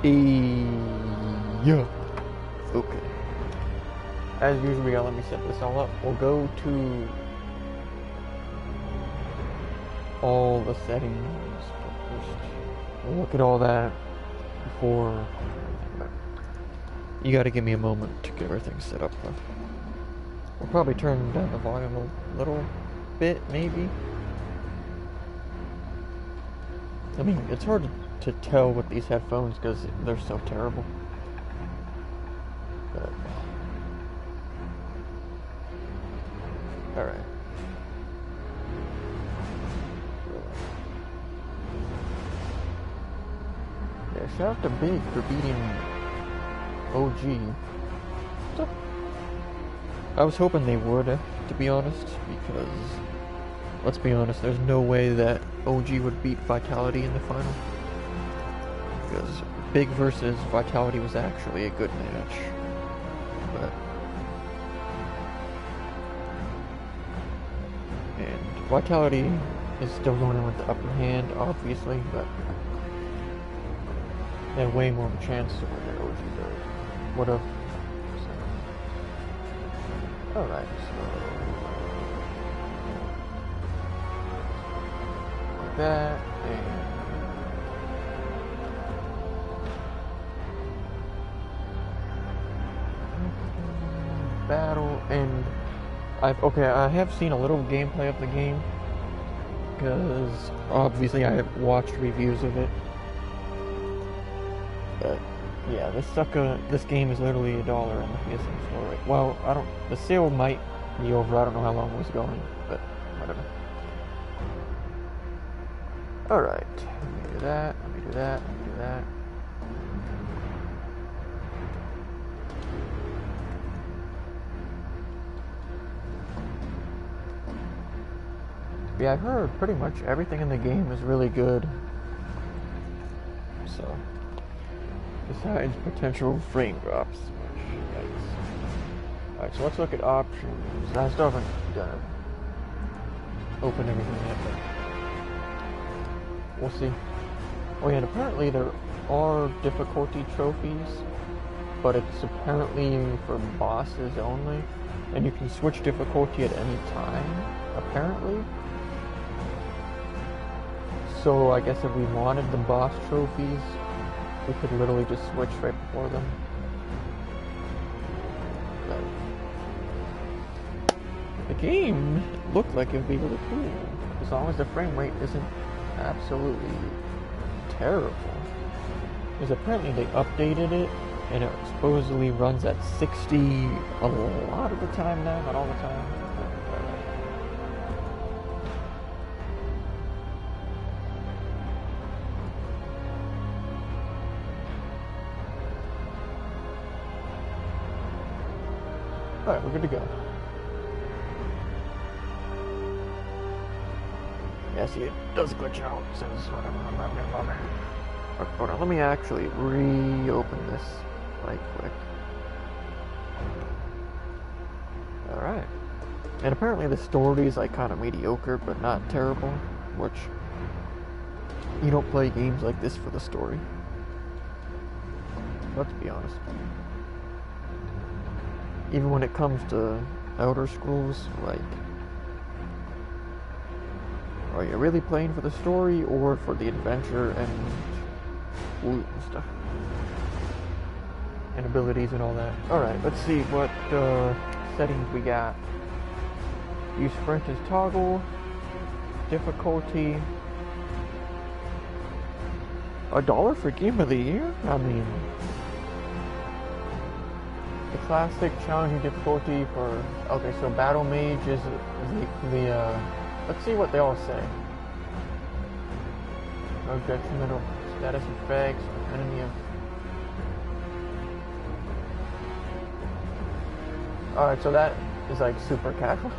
Yeah. Okay. As usual, we gotta let me set this all up. We'll go to all the settings first. We'll look at all that before. You gotta give me a moment to get everything set up. We'll probably turn down the volume a little bit, maybe. I mean, it's hard to tell with these headphones because they're so terrible. But, alright. Yeah, shout out to Big for beating OG. I was hoping they would, to be honest, because, let's be honest, there's no way that OG would beat Vitality in the final. Because Big versus Vitality was actually a good match. But, and Vitality is still going in with the upper hand, obviously, but they had way more of a chance to win than OG would have. Alright, so like that, and battle, and I have seen a little gameplay of the game, because obviously I have watched reviews of it, but yeah, this game is literally $1 in the PSN store right. Well, the sale might be over, I don't know how long it was going, but whatever. Alright, let me do that, let me do that, let me do that. Yeah, I heard pretty much everything in the game is really good. So, besides potential frame drops, which, yikes. Alright, so let's look at options. I still haven't done open everything yet, but we'll see. Oh yeah, and apparently there are difficulty trophies, but it's apparently for bosses only, and you can switch difficulty at any time, apparently. So I guess if we wanted the boss trophies, we could literally just switch right before them. But the game looked like it would be really cool, as long as the frame rate isn't absolutely terrible. Because apparently they updated it, and it supposedly runs at 60 a lot of the time now, not all the time. Alright, we're good to go. Yeah, see, it does glitch out, since whatever. Hold on, let me actually reopen this right quick. Alright. And apparently the story is like kind of mediocre, but not terrible, which you don't play games like this for the story. Let's be honest. Even when it comes to Elder Scrolls, like, are you really playing for the story or for the adventure and loot and stuff? And abilities and all that. Alright, let's see what settings we got. Use sprint as toggle. Difficulty. $1 for Game of the Year? I mean, the classic challenging difficulty for, okay, so Battle Mage is the let's see what they all say. No detrimental status effects, enemy of... Alright, so that is like super casual.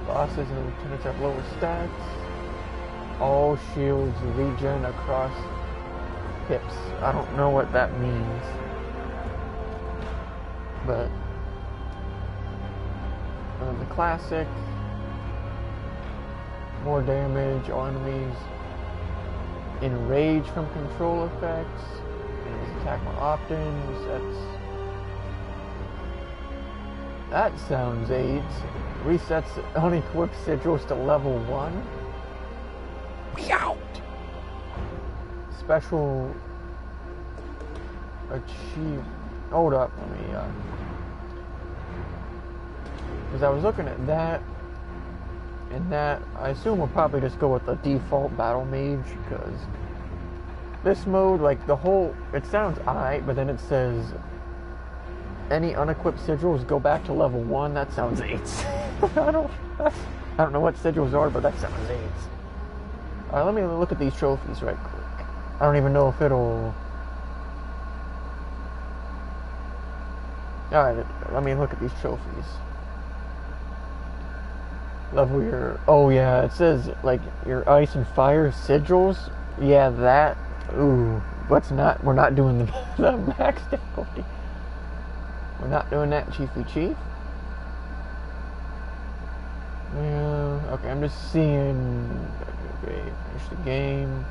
Bosses and lieutenants have lower stats. All shields regen across hips. I don't know what that means. But the classic, more damage, all enemies enrage from control effects, Enemies attack more often. Resets. That sounds 8. Resets unequipped sigils to level 1. Meow! Special achieve. Hold up, let me because I was looking at that and that. I assume we'll probably just go with the default battle mage, because this mode, like the whole, it sounds alright, but then it says any unequipped sigils go back to level 1. That sounds 8. I don't know what sigils are, but that sounds 8. Alright, let me look at these trophies right quick. I don't even know if it'll... Alright, let me look at these trophies. Level your... Oh yeah, it says like your ice and fire sigils. Yeah, that... Ooh, we're not doing the max difficulty. We're not doing that, Chiefy Chief. Yeah, okay, I'm just seeing... Okay, finish the game.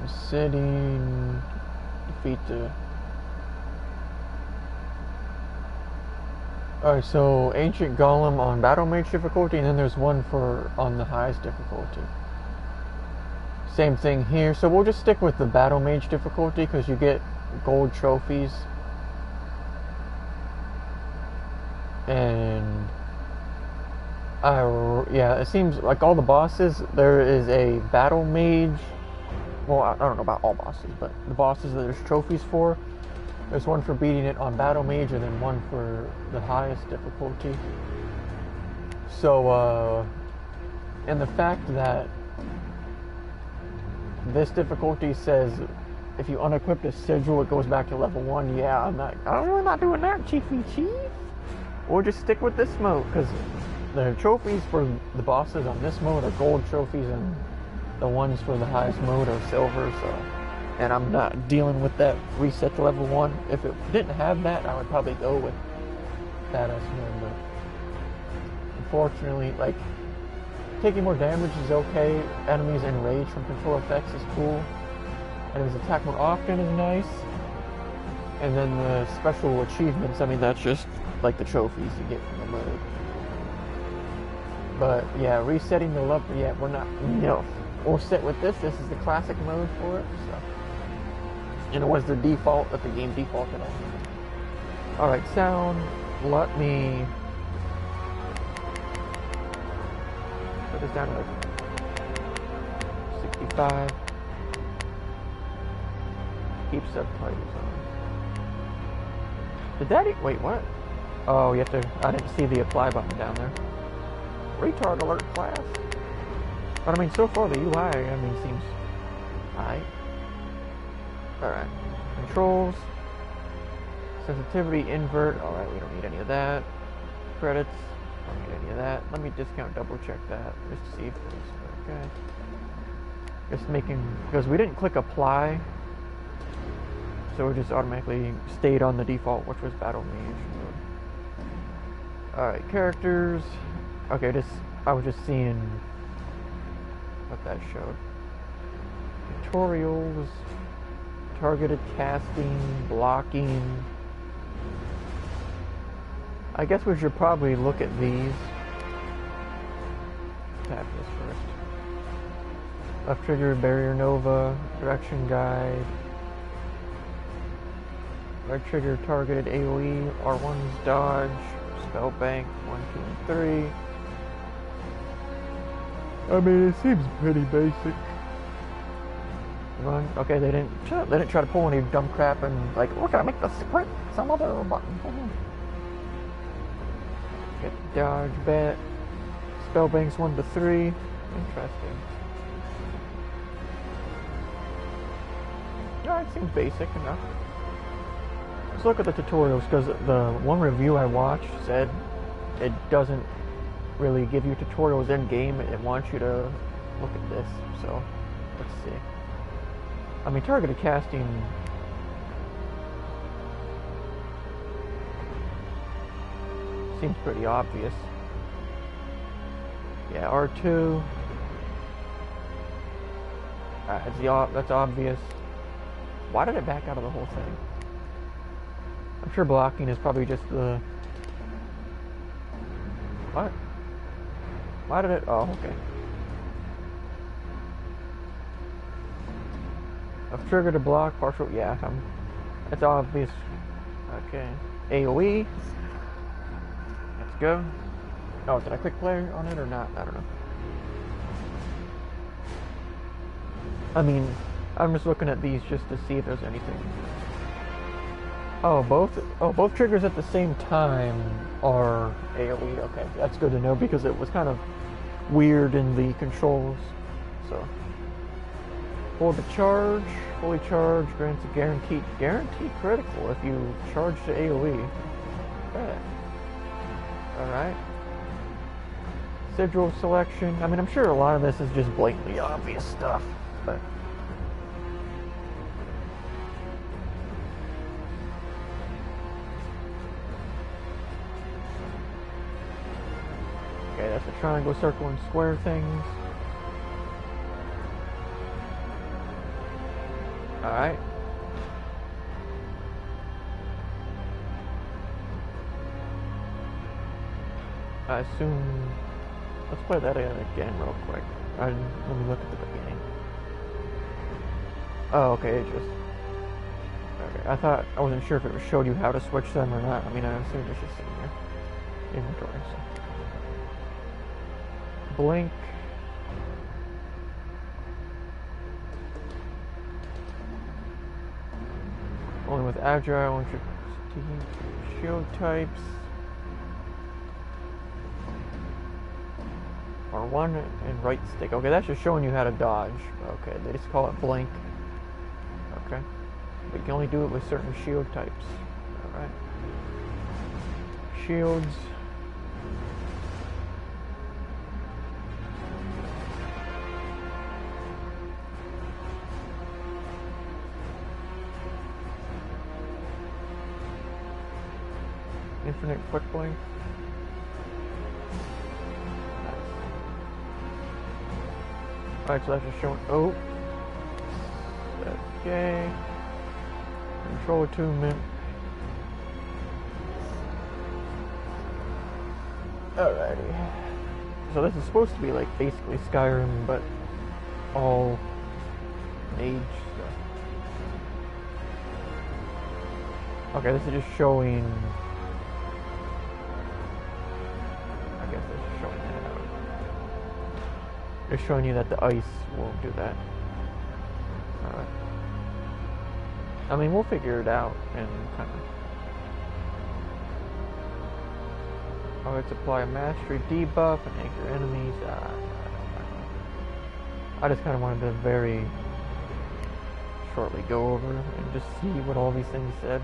I'm sitting... Defeat the... Alright, so Ancient Golem on Battle Mage difficulty, and then there's one for on the highest difficulty. Same thing here, so we'll just stick with the Battle Mage difficulty because you get gold trophies. And yeah, it seems like all the bosses, there is a Battle Mage. Well, I don't know about all bosses, but the bosses that there's trophies for. There's one for beating it on Battle Mage, and then one for the highest difficulty. So, and the fact that this difficulty says if you unequip a sigil, it goes back to level 1. Yeah, I'm really not doing that, Chiefy Chief. We'll just stick with this mode, because the trophies for the bosses on this mode are gold trophies, and the ones for the highest mode are silver, so... And I'm not dealing with that reset to level 1. If it didn't have that, I would probably go with badass mode, but unfortunately, like, taking more damage is okay. Enemies enrage from control effects is cool. Enemies attack more often is nice. And then the special achievements, I mean, that's just like the trophies you get from the mode. But yeah, resetting the level, yeah, we're not, no. We'll sit with this. This is the classic mode for it, so. And it was the default that the game defaulted on. Alright, sound. Let me put this down to like 65. Keep subtitles on. Did that wait, what? Oh, you have to, I didn't see the apply button down there. Retard alert class. But I mean, so far the UI, I mean, seems alright. Alright. Controls. Sensitivity, invert. Alright, we don't need any of that. Credits. Don't need any of that. Let me discount double check that. Just to see if it's okay. Just making, because we didn't click apply. So it just automatically stayed on the default, which was Battle Mage. Alright, characters. Okay, I was just seeing what that showed. Tutorials. Targeted casting, blocking. I guess we should probably look at these. Tap this first. Left trigger, barrier nova, direction guide. Right trigger, targeted AoE, R1's dodge, spell bank, 1, 2, and 3. I mean, it seems pretty basic. Run. Okay, they didn't try to pull any dumb crap and like, we're gonna make the sprint some other button. Get dodge, bet, spell banks 1 to 3. Interesting. Yeah, it seems basic enough. Let's look at the tutorials, because the one review I watched said it doesn't really give you tutorials in game. It wants you to look at this. So let's see. I mean, targeted casting. seems pretty obvious. Yeah, R2. That's obvious. Why did it back out of the whole thing? I'm sure blocking is probably just the... What? Why did it... Oh, okay. I've triggered a block, partial... Yeah, that's obvious. Okay. AoE. Let's go. Oh, did I click play on it or not? I don't know. I mean, I'm just looking at these just to see if there's anything. Oh, both triggers at the same time are AoE. Okay, that's good to know because it was kind of weird in the controls. So, hold the charge. Fully charge grants a guaranteed critical if you charge to AoE. Okay. All right. Sigil selection. I mean, I'm sure a lot of this is just blatantly obvious stuff, but. Okay, that's the triangle, circle, and square things. Alright. I assume... Let's play that again real quick. Let me look at the beginning. Oh, okay, it just... Okay, I wasn't sure if it showed you how to switch them or not. I mean, I assumed it's just sitting here. Inventory, so... Blink. Only with agile, shield types. R1 and right stick. Okay, that's just showing you how to dodge. Okay, they just call it blink. Okay. But you can only do it with certain shield types. Alright. Shields. Infinite quick blink. Nice. Alright, so that's just showing. Oh. Okay. Control attunement. Alrighty. So this is supposed to be like basically Skyrim, but all mage stuff. Okay, this is just showing. It's showing you that the ice won't do that. Alright. I mean, we'll figure it out and kind of... Oh, let's apply a mastery debuff and anchor enemies. I just kind of wanted to very shortly go over and just see what all these things said.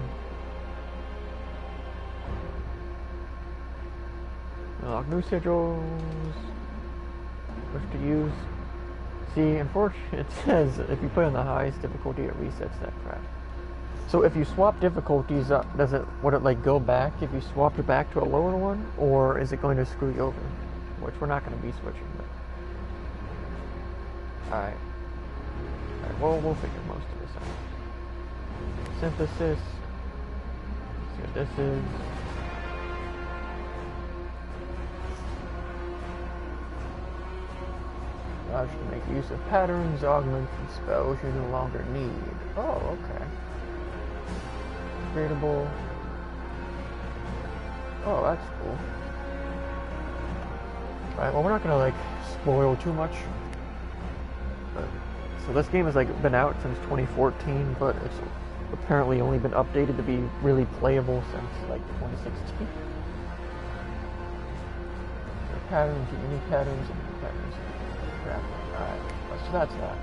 Unlock new sigils. Push to use. See, unfortunately, it says if you play on the highest difficulty, it resets that crap. So if you swap difficulties up, would it like go back if you swapped it back to a lower one, or is it going to screw you over? Which we're not going to be switching. But... Alright. Alright, well, we'll figure most of this out. Synthesis. Let's see what this is. You can make use of patterns, augments, and spells you no longer need. Oh, okay. Creatable. Oh, that's cool. Alright, well, we're not gonna like spoil too much. But, so this game has like been out since 2014, but it's apparently only been updated to be really playable since like 2016. Patterns, unique patterns, and unique patterns. Alright, so that's that.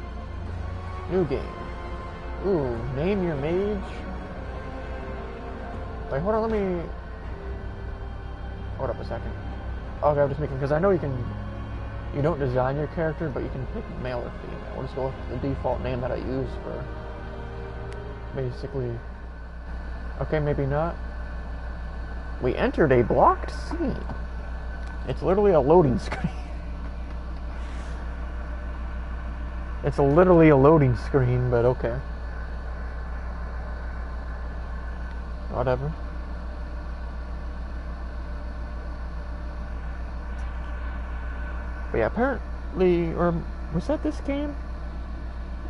New game. Ooh, name your mage. Wait, hold on, let me... Hold up a second. Okay, I'm just making... Because I know you can... You don't design your character, but you can pick male or female. We'll just go with the default name that I use for... Basically... Okay, maybe not. We entered a blocked scene. It's literally a loading screen. It's literally a loading screen, but okay. Whatever. But yeah, apparently, or was that this game?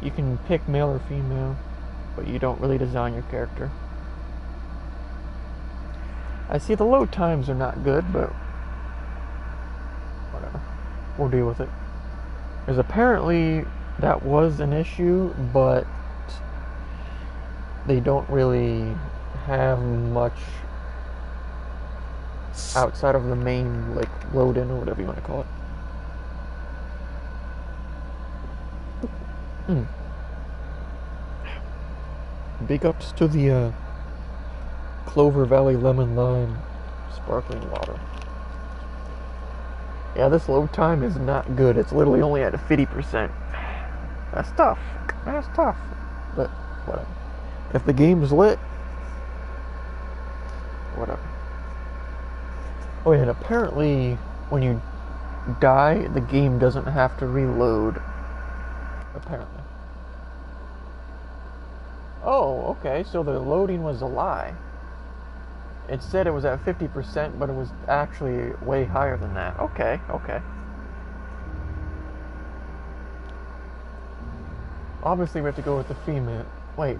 You can pick male or female, but you don't really design your character. I see the load times are not good, but whatever. We'll deal with it. Because apparently that was an issue, but they don't really have much outside of the main, like, load in or whatever you want to call it. Big ups to the Clover Valley Lemon Lime sparkling water. Yeah, this load time is not good. It's literally only at 50%. That's tough. That's tough. But whatever. If the game's lit, whatever. Oh yeah, and apparently when you die, the game doesn't have to reload. Apparently. Oh, okay, so the loading was a lie. It said it was at 50%, but it was actually way higher than that. Okay, okay. Obviously we have to go with the female. Wait.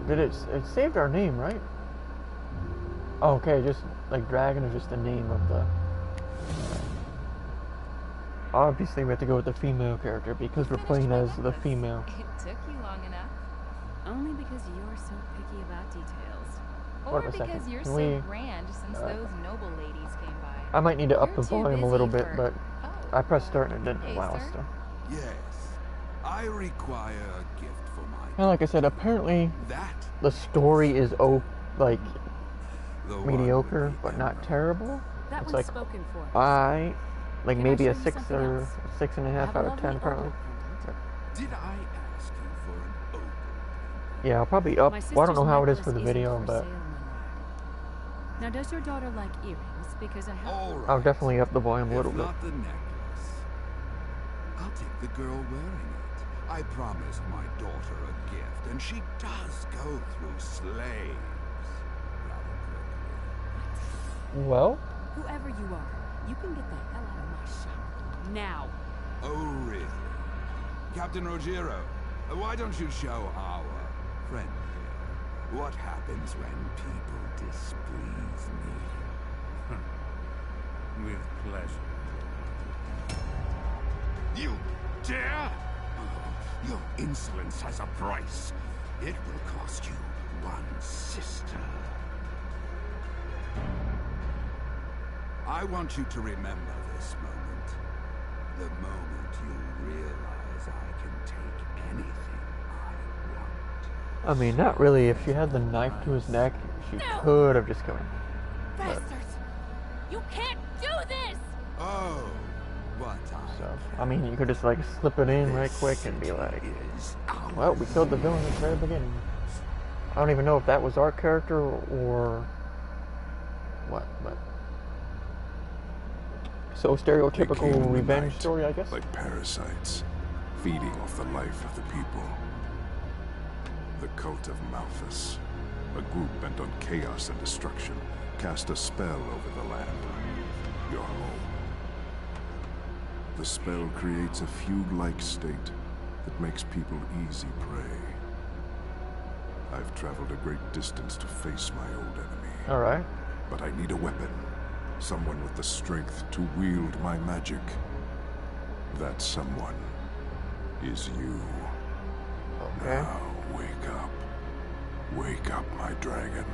It saved our name, right? Oh, okay, just like dragon is just the name of the... Obviously we have to go with the female character because we're playing as the female. It took you long enough. Only because you're so picky about details. Or because you're so grand since those noble ladies came by. I might need to up the volume a little bit, but I pressed start and it didn't allow us to. Yes, I require a gift for my... And like I said, apparently the story is mediocre, but not terrible. It's like like maybe a 6 or 6.5 out of 10 probably. Did I ask you for an open? Yeah, I'll probably up. Well, I don't know how it is for the video, but now does your daughter like earrings? Because I have. I'll definitely up the volume a little bit. Not the necklace. I'll take the girl wearing it. I promised my daughter a gift, and she does go through slaves rather quickly. Well, whoever you are, you can get the hell out of my shop now. Oh, really? Captain Rogero, why don't you show our friend here what happens when people displease me? With pleasure. You dare? Oh, your insolence has a price. It will cost you one sister. I want you to remember this moment. The moment you realize I can take anything I want. I mean, not really. If she had the knife to his neck, she could have just killed him. Bastards! You can't do this! Oh, what So, I mean, you could just like slip it in right quick and be like, well, we killed the villain at the very beginning. I don't even know if that was our character or what, but... So stereotypical revenge story, I guess? Like parasites, feeding off the life of the people. The cult of Malthus, a group bent on chaos and destruction, cast a spell over the land, your home. The spell creates a fugue-like state that makes people easy prey. I've traveled a great distance to face my old enemy. Alright. But I need a weapon. Someone with the strength to wield my magic. That someone is you. Okay. Now, wake up. Wake up, my dragon.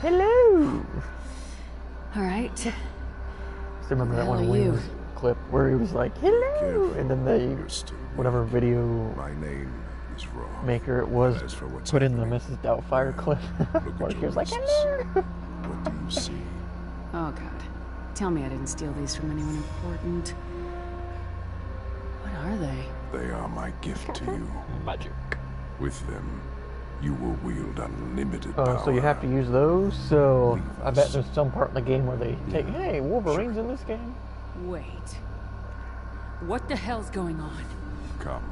Hello! Alright. Still remember that one Wings clip where he was like, hello! And then they, whatever video my name is wrong. Maker it was, put in the Mrs. Doubtfire clip. Where she was like, hello! What do you see? Oh god. Tell me I didn't steal these from anyone important. They are my gift to you. Magic. With them, you will wield unlimited power. So you have to use those, so Leave I bet us. there's some part in the game where they take, Yeah, hey, Wolverine's in this game? Wait. What the hell's going on? Come.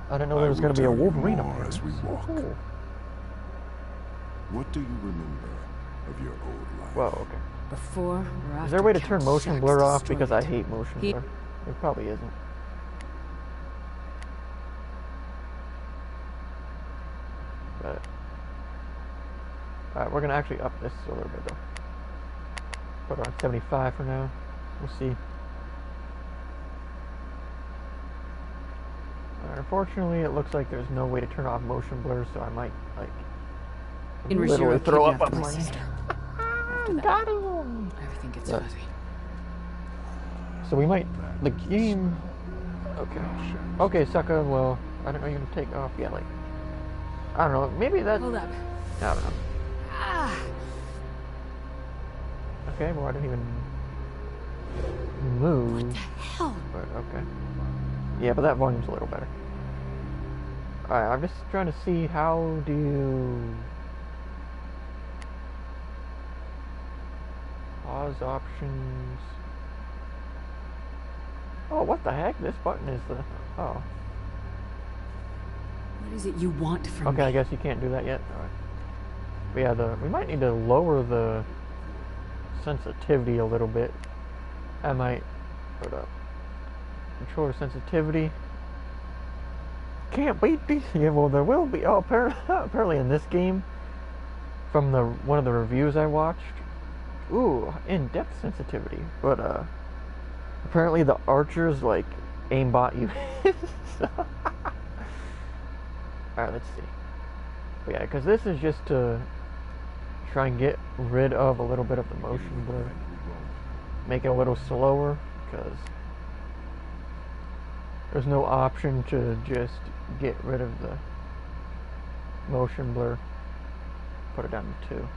I didn't know there was going to be a Wolverine up there. as we walk. Cool. What do you remember of your old life? Well, okay. Before or after Is there a way to Count turn motion Shax blur off? destroyed Because I it? hate motion He- blur. It probably isn't. But alright, we're gonna actually up this a little bit though. Put it on 75 for now. We'll see. Unfortunately, it looks like there's no way to turn off motion blur, so I might like literally throw up on my sister. After that, Got him! everything gets Yeah. fuzzy. So we might the game. Okay. Okay, sucker. Well, I don't know. You're gonna take off. Yeah, like I don't know. Maybe that. Hold up. I don't know. Ah! Okay, well I didn't even move. What the hell? But okay. Yeah, but that volume's a little better. Alright, I'm just trying to see how do you pause options. Oh, what the heck? This button is the oh. What is it you want from Okay, me? I guess you can't do that yet. Alright. But yeah, we might need to lower the sensitivity a little bit. I might put up controller sensitivity. Can't beat these. Yeah, well, there will be. Oh, apparently in this game, from one of the reviews I watched, ooh, in-depth sensitivity. But apparently the archers like aimbot you. So, all right, let's see. But yeah, because this is just to try and get rid of a little bit of the motion blur, make it a little slower, because there's no option to just get rid of the motion blur. Put it down to 2.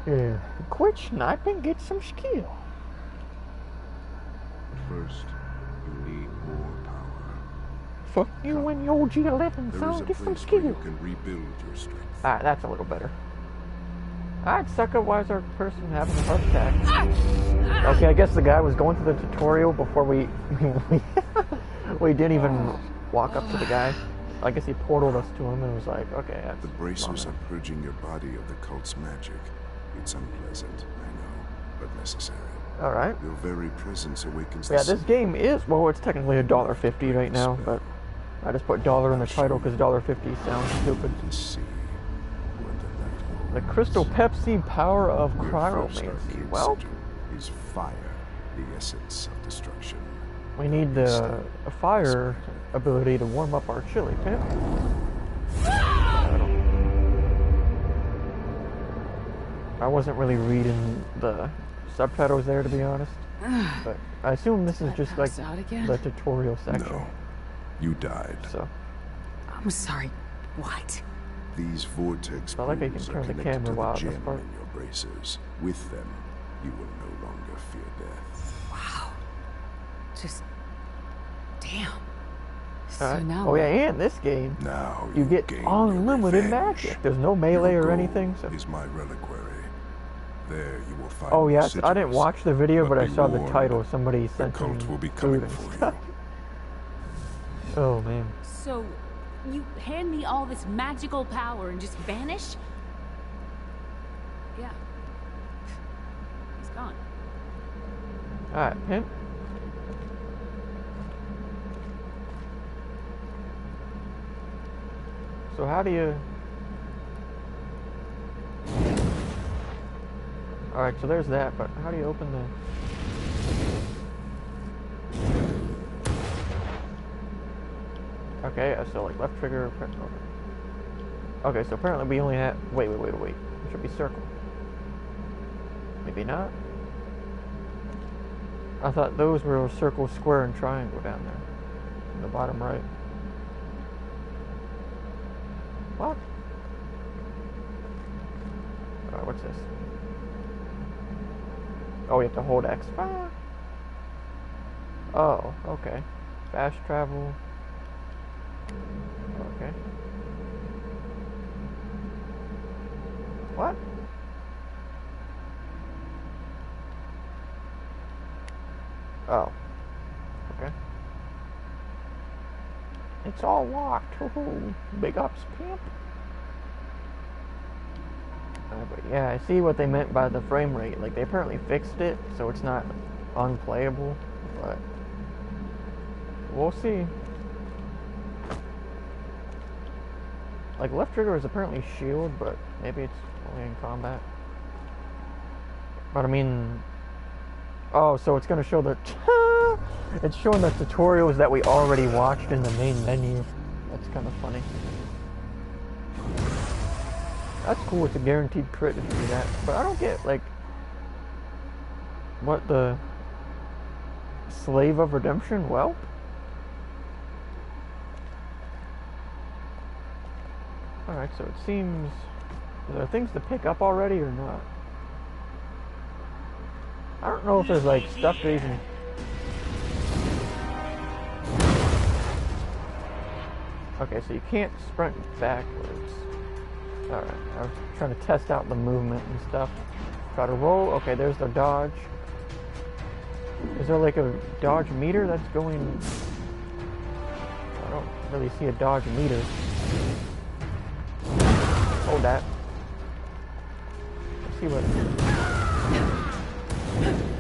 Yeah. Quit sniping, get some skill. First, you need more power. Fuck you and your G11, There son. is a Get some place where skill. you can rebuild your strength. Alright, that's a little better. Alright, sucker, why is our person having a heart attack? Okay, I guess the guy was going through the tutorial before we didn't even walk up to the guy. I guess he portaled us to him and was like, okay, that's The bracers are purging your body of the cult's magic. It's unpleasant, I know, but necessary. Alright. Your very presence awakens Yeah, the this game is, well, it's technically $1.50 right now, but I just put dollar in the title because $1.50 sounds stupid. to see what the The night Crystal holds. Pepsi power of Your first cryomancy. arcane Well, sigil is fire, the essence of destruction. we need the fire ability to warm up our chili, Pimp. I wasn't really reading the subtitles there, to be honest. But I assume this is just like pass out again? the tutorial section. No, you died. So, I'm sorry. What? These vortex I like how you can pools are turn the connected camera to while the this gem part. in your braces. With them, you will no longer fear death. Wow. Just... Damn. So alright. now... Oh yeah, and this game, Now you get gain unlimited your revenge. magic. There's no melee Your or goal anything. So. is my reliquary. There you will find Oh the yeah, I didn't sigils, watch the video, but I be saw the warned, title. Somebody The sent cult me will be food coming and for stuff. you. Oh man. So, you hand me all this magical power and just vanish? Yeah. He's gone. Alright, Pimp. So how do you... Alright, so there's that, but how do you open the... Okay, so like left trigger, press over. Okay, so apparently we only have... Wait. It should be circle. Maybe not? I thought those were circle, square, and triangle down there. In the bottom right. What? What's this? Oh, we have to hold X. Ah. Oh, okay. Fast travel. Okay. What? Oh. Okay. It's all locked. Woohoo. Big ups, pimp. But yeah, I see what they meant by the frame rate. Like, they apparently fixed it, so it's not unplayable, but we'll see. Like, left trigger is apparently shield, but maybe it's only in combat. But I mean, oh, so it's gonna show the it's showing the tutorials that we already watched in the main menu. That's kind of funny. That's cool. It's a guaranteed crit if you do that. But I don't get, like, what the Slave of Redemption? Well, alright, so it seems, are there things to pick up already or not? I don't know if there's, like, stuff to even... Okay, so you can't sprint backwards. Alright, I was trying to test out the movement and stuff. Try to roll. Okay, there's the dodge. Is there, like, a dodge meter that's going... I don't really see a dodge meter. Hold that. Let's see what it is.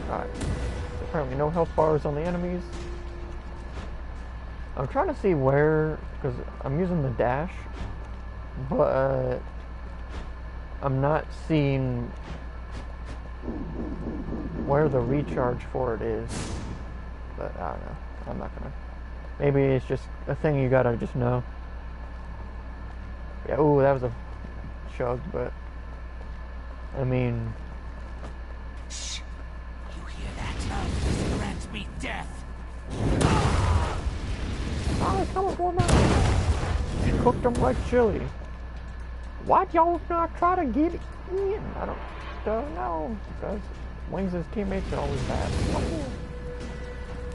Alright. Apparently no health bars on the enemies. I'm trying to see where, because I'm using the dash, but I'm not seeing where the recharge for it is. But I don't know. I'm not gonna. Maybe it's just a thing you gotta just know. Yeah, ooh, that was a chug, but I mean. Shh. You hear that? This grants me death. Oh, it's coming for me. Cooked them like chili. Why'd y'all not try to get it in? I don't know. Because Wings' teammates are always bad. Oh.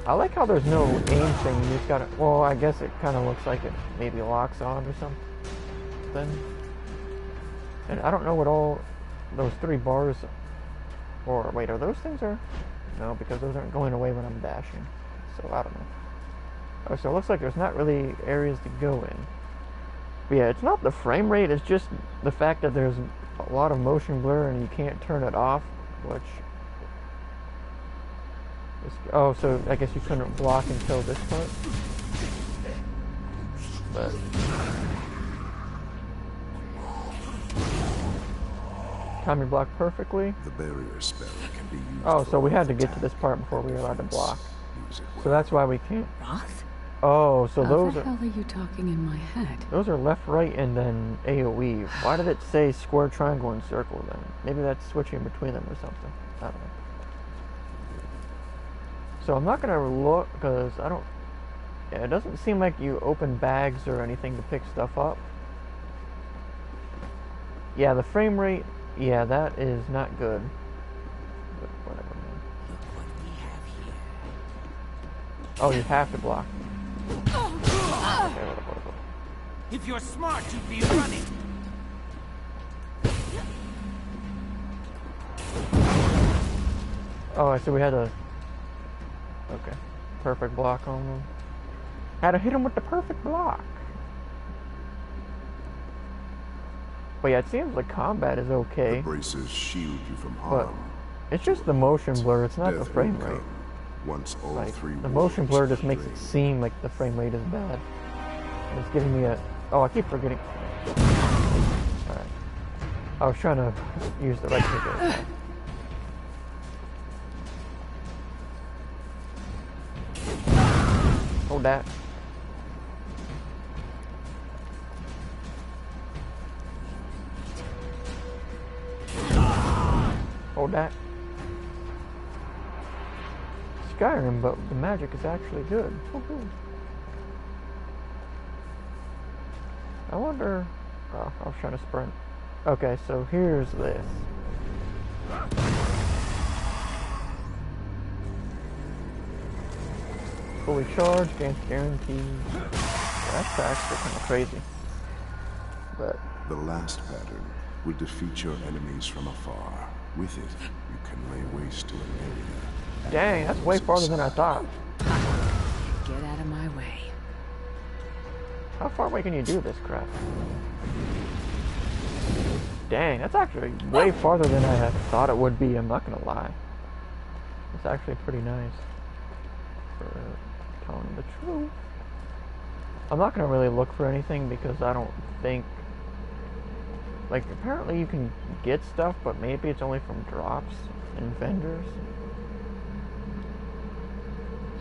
I like how there's no aim thing. You just gotta. Well, I guess it kind of looks like it maybe locks on or something. And I don't know what all those 3 bars. Or wait, are those things are? No, because those aren't going away when I'm dashing. So I don't know. Oh, so it looks like there's not really areas to go in. But yeah, it's not the frame rate, it's just the fact that there's a lot of motion blur and you can't turn it off, which is, oh, so I guess you couldn't block until this part. But time you block perfectly. The barrier spell can be used. Oh, so we had to get to this part before we were allowed to block. So that's why we can't. Roth? Oh, so those How the are... hell are you talking in my head? Those are left, right, and then AoE. Why did it say square, triangle, and circle then? Maybe that's switching between them or something. I don't know. So I'm not going to look, because I don't... Yeah, it doesn't seem like you open bags or anything to pick stuff up. Yeah, the frame rate, yeah, that is not good. But whatever, man. Look what we have here. Oh, you have to block. If you're smart, you'd be running. Oh, so we had a... Okay. Perfect block on them. Had to hit him with the perfect block. But yeah, it seems like combat is okay. The braces shield you from But harm. it's just the motion blur, it's not the Death frame will rate. come once all Like, 3 the motion blur wolves just makes it seem like the frame rate is bad. And it's giving me a... Oh, I keep forgetting. Alright. I was trying to use the right trigger. Hold that. Hold that. Skyrim, but the magic is actually good. Woohoo. I wonder... Oh, I was trying to sprint. Okay, so here's this. Fully charged, gains guaranteed. That's actually kind of crazy. But the last pattern will defeat your enemies from afar. With it, you can lay waste to an area. Dang, that's way farther than I thought. Get out of my way. How far away can you do this crap? Dang, that's actually way farther than I had thought it would be, I'm not gonna lie. It's actually pretty nice. For telling the truth. I'm not gonna really look for anything because I don't think... Like, apparently you can get stuff, but maybe it's only from drops and vendors.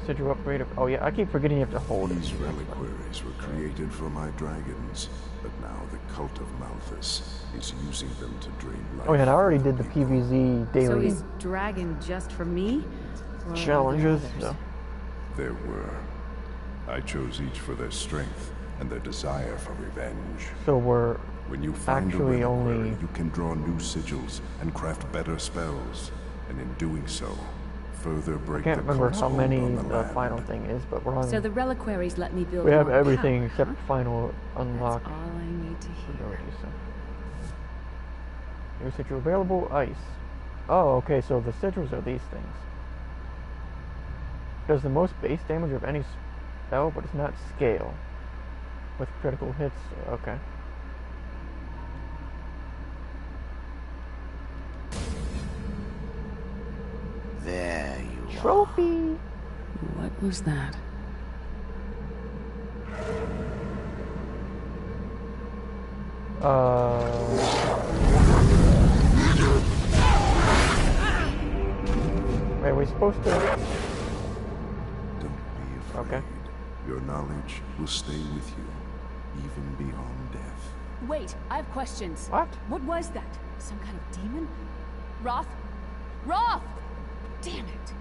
Sigil upgrade. Oh yeah, I keep forgetting you have to hold These it. reliquaries were created for my dragons, but now the cult of Malthus is using them to drain life. Oh yeah, and I already did the PvZ daily. So is dragon just for me? Or challenges. So. There were. I chose each for their strength and their desire for revenge. So we're When you find actually a reliquary, only... you can draw new sigils and craft better spells, and in doing so, further break I can't the remember cult's how hold many on the land. final thing is, but we're on... So the reliquaries let me build we have more everything power, except huh? final unlock. That's all I need to hear. abilities, so. New sigil available, ice. Oh, okay, so the sigils are these things. Does the most base damage of any spell, but it's not scale. With critical hits, okay. There you are. Trophy! What was that? Wait, are we supposed to... Don't be afraid. Okay. Your knowledge will stay with you, even beyond death. Wait, I have questions. What? What was that? Some kind of demon? Roth? Roth! Damn it!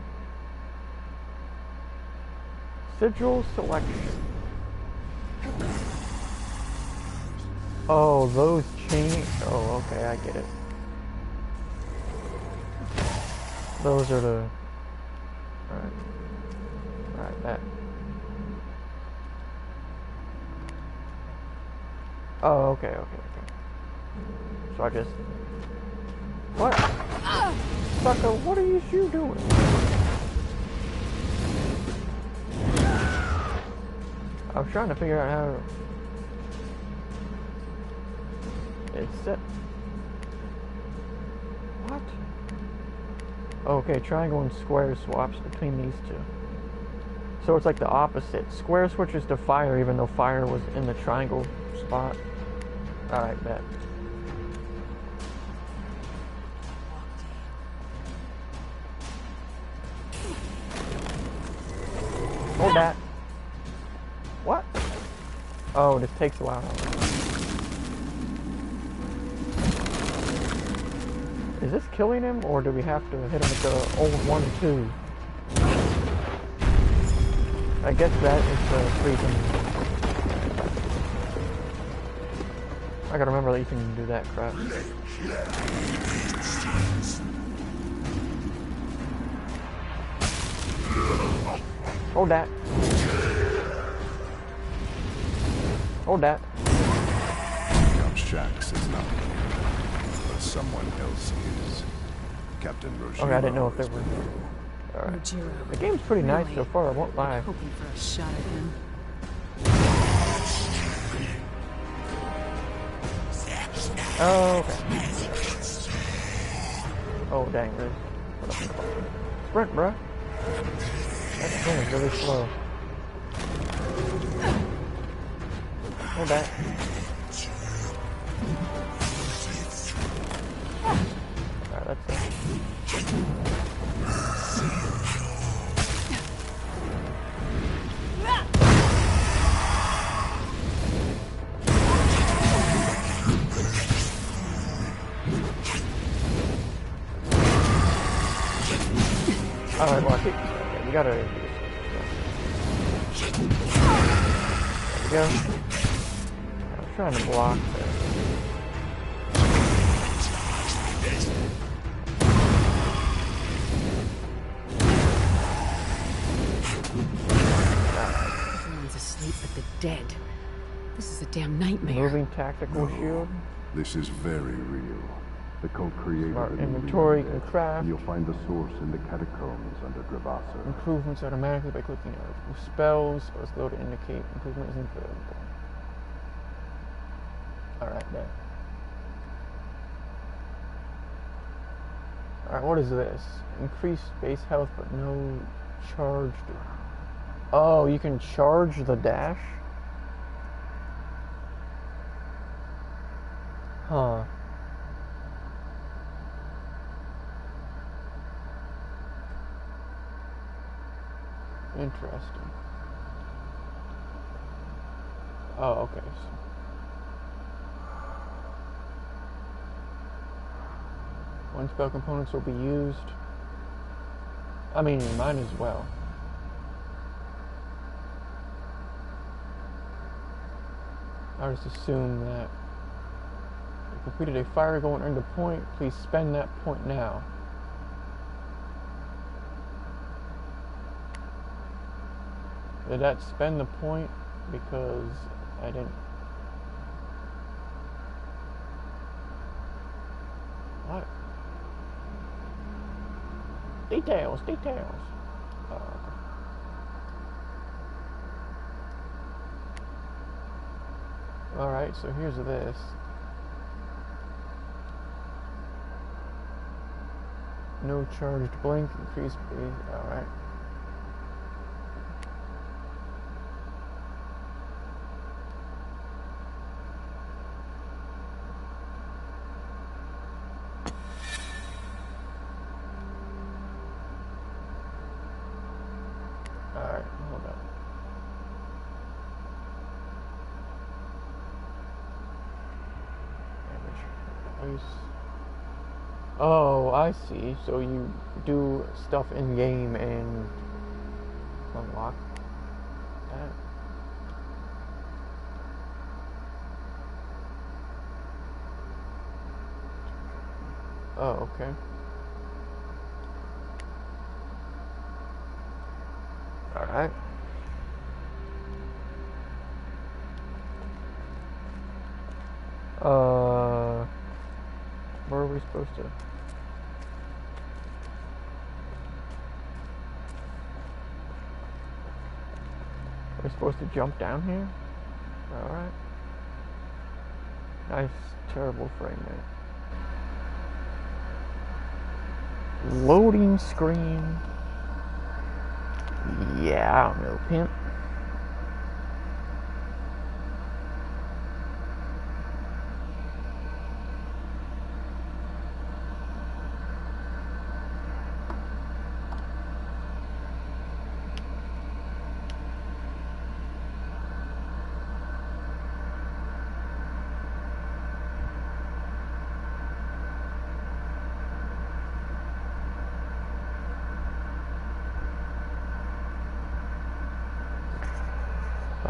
Sigil selection. Oh, those change... Oh, okay, I get it. Those are the... Alright. Alright, that. Oh, okay. So I just... What? Sucker, what are you doing? I was trying to figure out how... It's set... What? Okay, triangle and square swaps between these two. So it's like the opposite. Square switches to fire even though fire was in the triangle spot. Alright, bet. Hold that. What? Oh, this takes a while. Is this killing him, or do we have to hit him with the old 1 and 2? I guess that is the freezing. I gotta remember that you can do that crap. Hold that. Hold that. Count Shax is not here, but someone else is. Captain Rogero. Okay, I didn't know if there were... Alright. The game's pretty nice so far, I won't lie. Hoping for a shot at him. Oh, okay. Oh, dang, there's... Sprint, bruh. That thing is really slow. Hold that. Alright, that's it. Alright, well, I think... Okay, we gotta... There we go. I was trying to block that. sleep with the dead. This is a damn nightmare. Moving tactical shield. This is very real. The cult created Smart a new inventory reality, can craft. and you'll find the source in the catacombs under Dravasa. Improvements automatically by clicking on spells or slow to indicate improvement is available. Alright, then. Alright, what is this? Increased base health but no charged. Oh, you can charge the dash? Huh. Interesting. Oh, okay. One spell components will be used. I mean, mine as well. I just assume that you completed a fire goal and earned a point. Please spend that point now. Did that spend the point? Because I didn't. What? Details, details. Alright, so here's this. No charged blink, increased base. Alright. Alright, hold up. Damage. Oh, I see. So you do stuff in game and unlock that. Oh, okay. Alright. Where are we supposed to? Are we supposed to jump down here? Alright. Nice, terrible frame rate. Loading screen. Yeah, I don't know, pimp.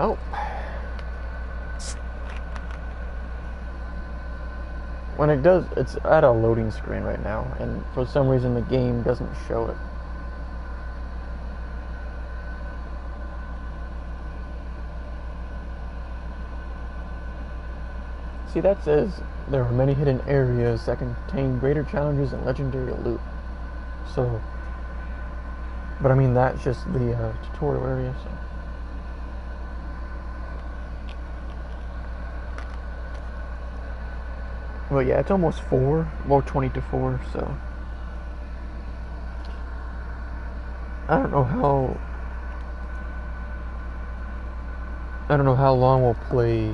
Oh. When it does, it's at a loading screen right now, and for some reason the game doesn't show it. See, that says there are many hidden areas that contain greater challenges and legendary loot. So, but I mean, that's just the tutorial area, so. Well, yeah, it's almost 4. Well, 20 to 4, so. I don't know how long we'll play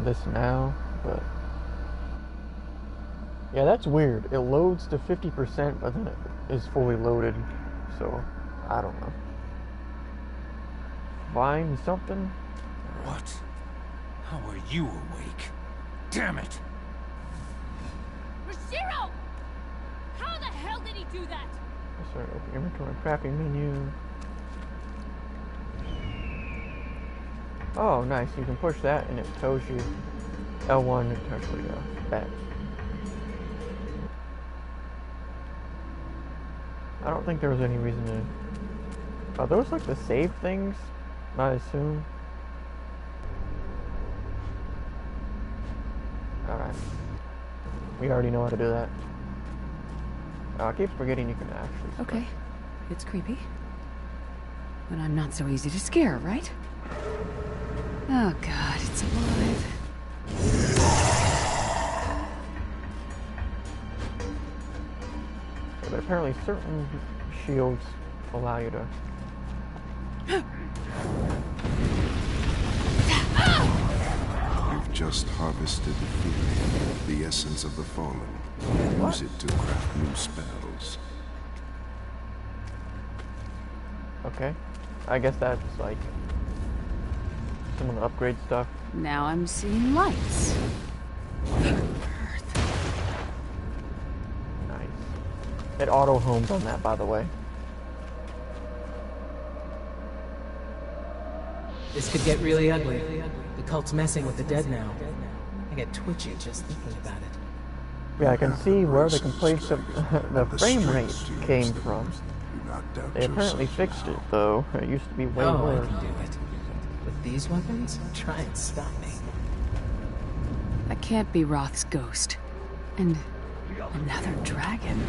this now, but. Yeah, that's weird. It loads to 50%, but then it is fully loaded, so. I don't know. Find something? What? How are you awake? Damn it! Zero! How the hell did he do that? Sorry, open inventory crafting menu. Oh, nice. You can push that and it tells you L1 to actually go back. I don't think there was any reason to. Are those like the save things? I assume. Alright. We already know how to do that. I keep forgetting you can actually start. Okay. It's creepy. But I'm not so easy to scare, right? Oh god, it's alive. Yeah, but apparently certain shields allow you to... You've just harvested the fury, the essence of the fallen. Use it to craft new spells. Okay. I guess that's like some of the upgrade stuff. Now I'm seeing lights. Nice. It auto-homed on that, by the way. This could get really ugly. The cult's messing with the dead now. I get twitchy just thinking about it. Yeah, I can see where the complaints of the frame rate came from. They apparently fixed it, though. It used to be way worse. I can do it. With these weapons, try and stop me. That can't be Roth's ghost. And another dragon.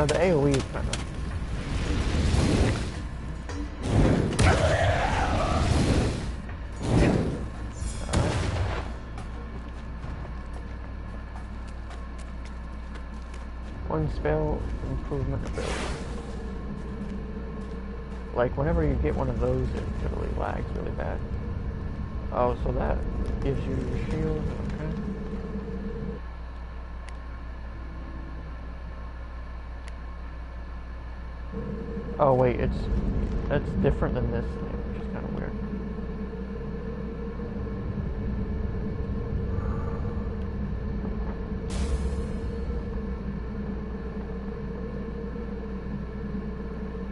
The AoE is kind of... One spell improvement ability. Like whenever you get one of those, it really lags really bad. Oh, so that gives you your shield, okay. Oh wait, that's different than this thing, which is kind of weird.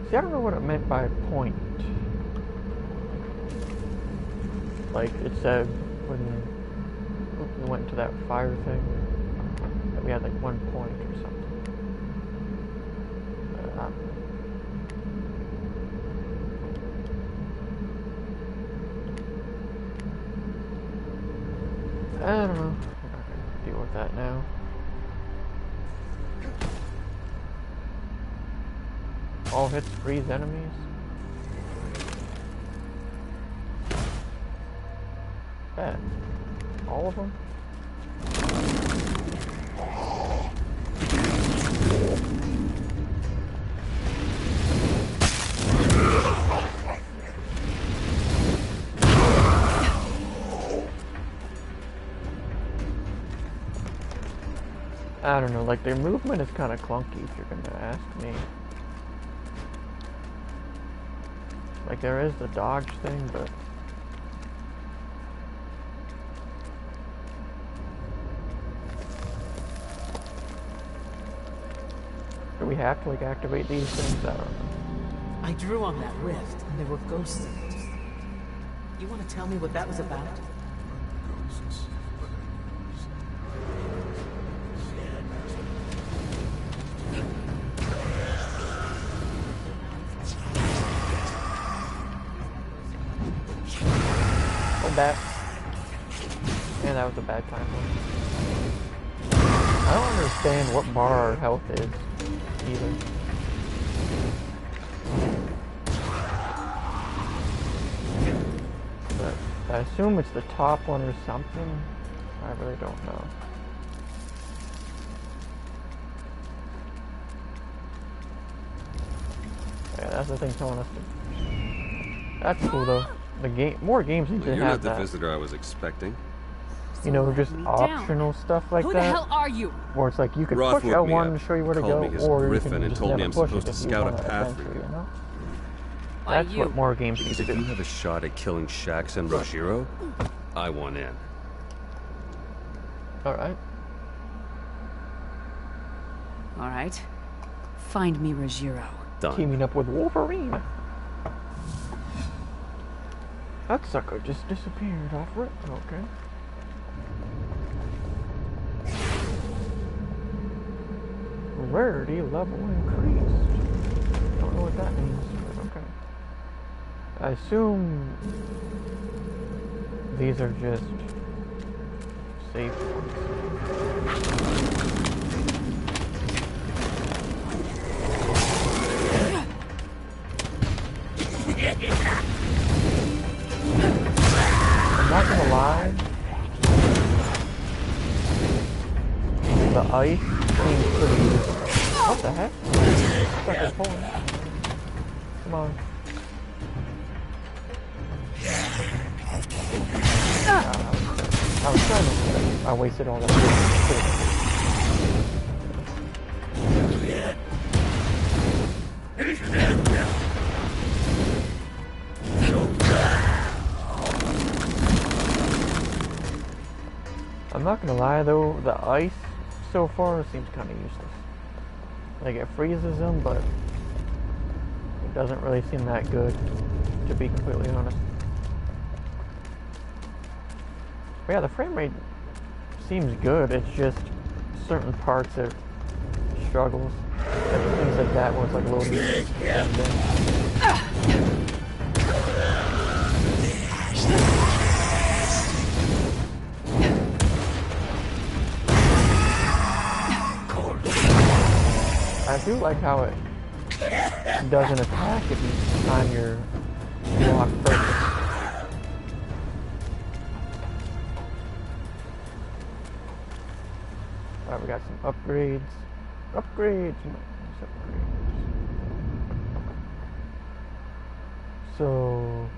See, I don't know what it meant by point. Like it said when we went to that fire thing that we had like 1 point or something. I don't know. I'm not gonna deal with that now. All hits freeze enemies. Bad. All of them? I don't know, like their movement is kind of clunky if you're gonna ask me. Like there is the dodge thing, but do we have to like activate these things? I don't know. I drew on that rift, and there were ghosts in it. You want to tell me what that was about? Ghosts. That. Man, that was a bad time. I don't understand what bar our health is, either. But I assume it's the top one or something. I really don't know. Yeah, that's the thing telling us to... That's cool though. The game, more games need to have that. You're not the visitor I was expecting. You know, just optional stuff like that. Who the hell are you? Where it's like you can Roth push woke me L1 up, to show you where to called go, me his or you griffin can and just told me never I'm push supposed it to if you scout a want path adventure, for you. you know? Why That's you? what more games need Because to if do. you have a shot at killing Shax and Rojiro, I want in. Alright. Alright. Find me Rojiro. Done. Teaming up with Wolverine. That sucker just disappeared off rip. Okay. Rarity level increased. Don't know what that means, but okay. I assume these are just safe ones. I'm not gonna lie. The ice seems pretty useful. What the heck? Sucker's pulling. Come on. I was trying to... I wasted all that. I'm not gonna lie though, the ice so far seems kind of useless. Like it freezes them, but it doesn't really seem that good, to be completely honest. But yeah, the frame rate seems good. It's just certain parts that struggles. Like things like that where it's like loading. I do like how it doesn't attack if you time your block perfect. Alright, we got some upgrades. Upgrades! Nice upgrades. So...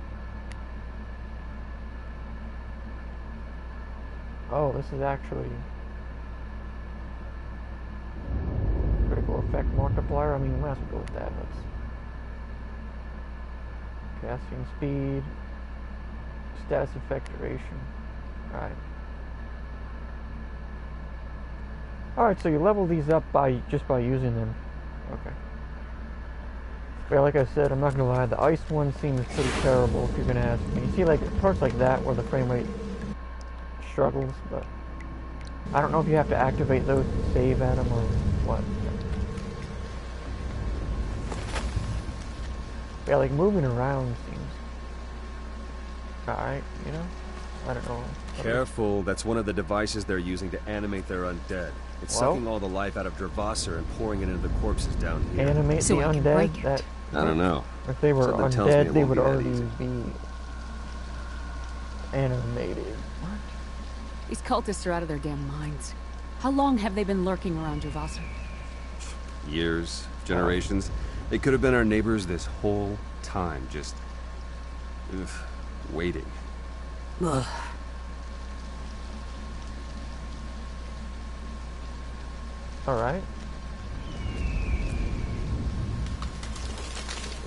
oh, this is actually... critical effect multiplier. I mean, we might as well go with that. Let's... casting speed. Status effect duration. Alright. Alright, so you level these up just by using them. Okay. But yeah, like I said, I'm not gonna lie, the ice one seems pretty terrible if you're gonna ask me. You see like parts like that where the frame rate struggles, but I don't know if you have to activate those to save at them or what. But yeah, like moving around seems alright, you know? I don't know. Careful, that's one of the devices they're using to animate their undead. It's sucking all the life out of Dravasser and pouring it into the corpses down here. Animate the undead? That, I don't know. If they were undead, they would already be animated. What? These cultists are out of their damn minds. How long have they been lurking around Dravasser? Years, generations. They could have been our neighbors this whole time, just... waiting. Ugh. Alright.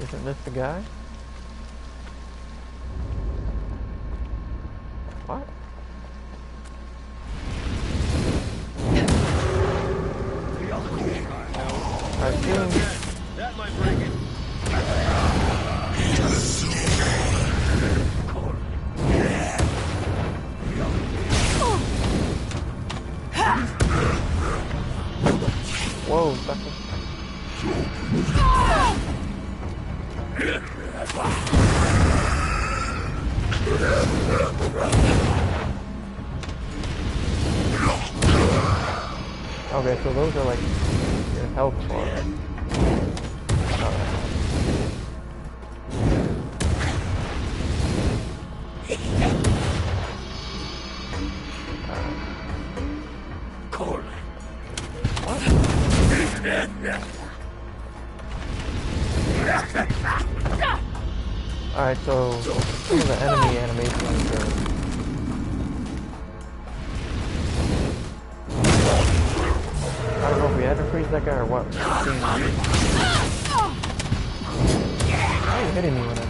Isn't this the guy? What? I assume... that might break it. Whoa, sucker. Okay, so those are like your health bars. Alright, so some of the enemy animations are... I don't know if we had to freeze that guy or what. Why are you hitting me with it?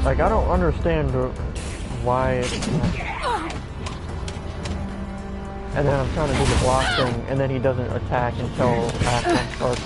Like, I don't understand why it's not... And then I'm trying to do the block thing, and then he doesn't attack until after I'm starting.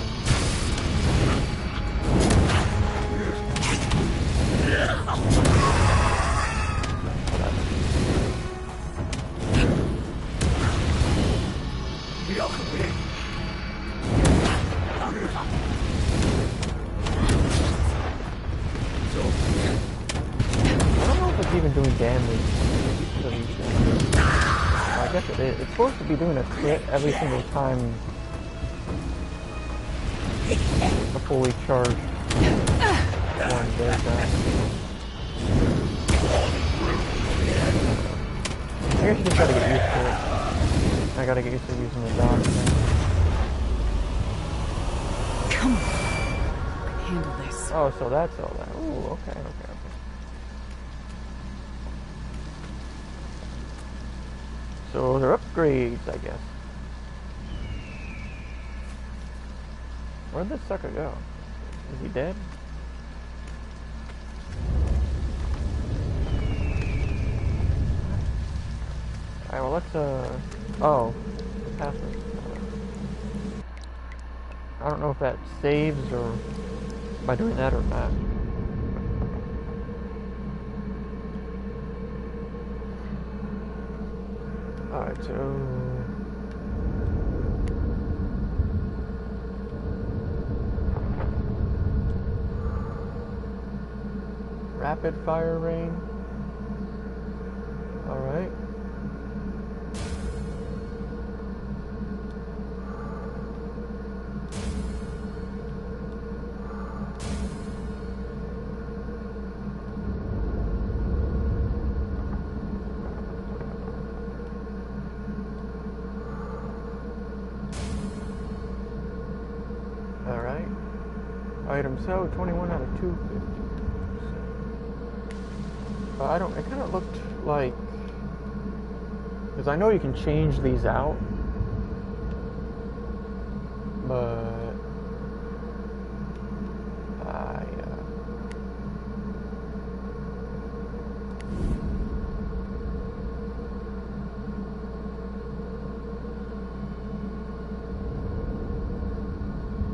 guess it is. It's supposed to be doing a crit every single time a fully charged one does that. I guess you just gotta get used to it. I gotta get used to using the dodge thing. Come on. I can handle this. Oh, so that's all that. Ooh, okay. So they're upgrades, I guess. Where'd this sucker go? Is he dead? Alright, well let's, oh, pass it. I don't know if that saves or by doing that or not. Alright, so... rapid fire rain. Alright. Alright. Item so 21 out of 250. I don't, it kind of looked like, because I know you can change these out, but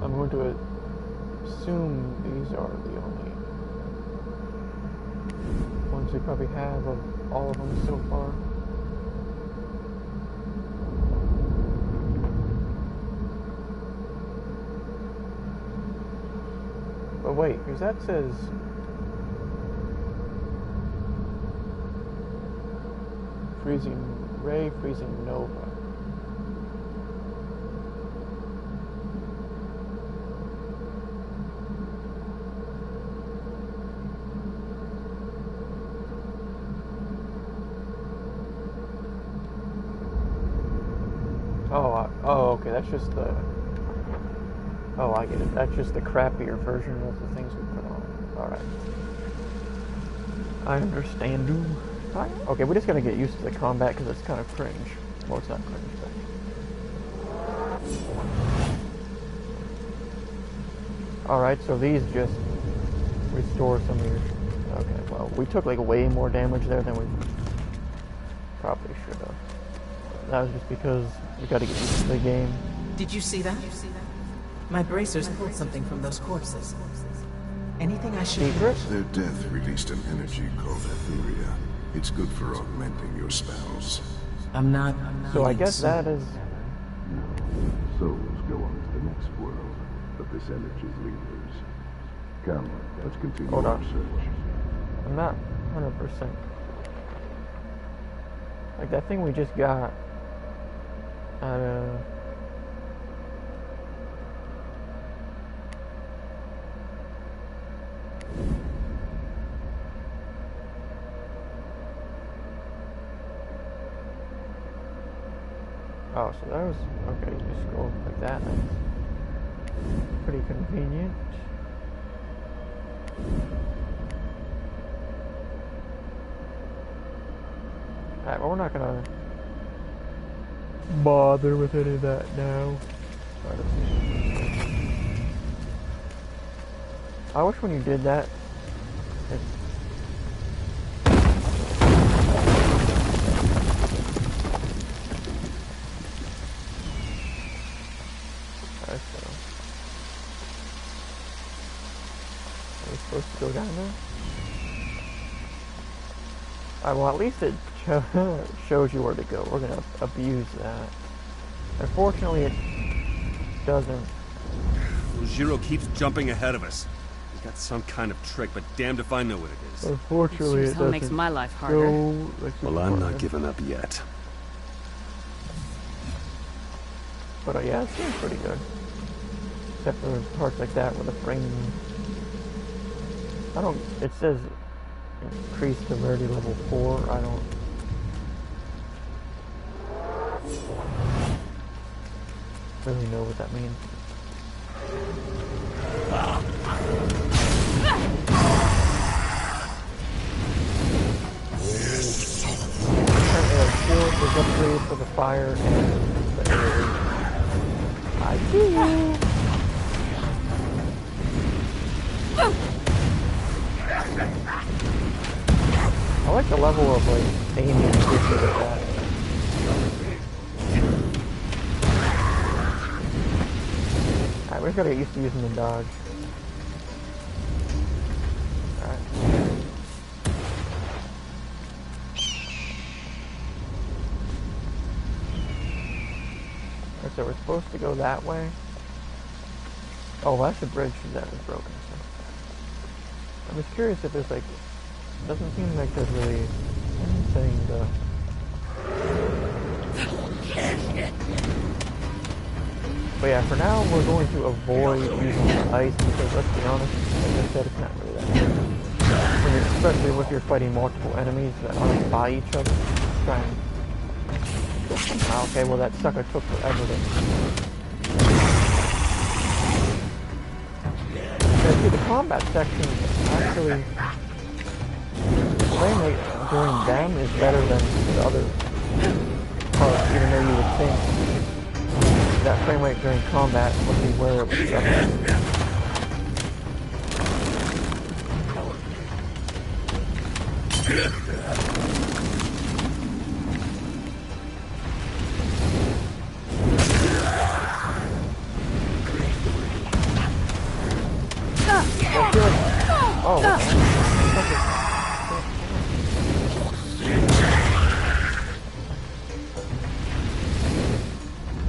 I'm going to assume these are the only ones we probably have of all of them so far. But wait, because that says freezing ray, freezing nova. Oh, okay, that's just the... Oh, I get it. That's just the crappier version of the things we put on. Alright. I understand. Okay, we just gotta get used to the combat because it's kind of cringe. Well, it's not cringe, but... Alright, so these just restore some of your... Okay, well, we took like way more damage there than we probably should have. That was just because we gotta get used to the game. Did you see that? My bracers pulled something from those corpses. Anything I should... Secrets? Their death released an energy called etheria. It's good for augmenting your spells. I'm not so I guess that is... Souls go on to the next world, but this energy lingers. Come, let's continue Hold our on. search. I'm not 100%. Like that thing we just got. Oh, so that was okay. Just go like that. That's pretty convenient. Alright, well, we're not gonna bother with any of that now. I wish when you did that, are we supposed to go down there? Well, at least it shows you where to go. We're gonna abuse that. Unfortunately, it doesn't. Ujiro keeps jumping ahead of us. He's got some kind of trick, but damned if I know what it is. Unfortunately, it doesn't. Makes my life harder. Well, I'm not giving up yet. But yeah, it seems pretty good. Except for parts like that where the frame... I don't... It says increase severity level 4. I don't... really know what that means. Apparently our shield is upgraded for the fire and the air. I see you! I like the level of like aiming and shooting with that. Alright, we've got to get used to using the dodge. Alright. So we're supposed to go that way. Oh, well, that's the bridge that was broken. So. I'm just curious if there's like... Doesn't seem like there's really anything to... But yeah, for now we're going to avoid using the ice because let's be honest, like I said, it's not really that good. When you're, especially if you're fighting multiple enemies that aren't by each other. Try and... Okay, well that sucker took forever to... Yeah, see, the combat section actually... The frame rate during them is better than the other parts, even though you would think that frame rate during combat would be where it would suffer.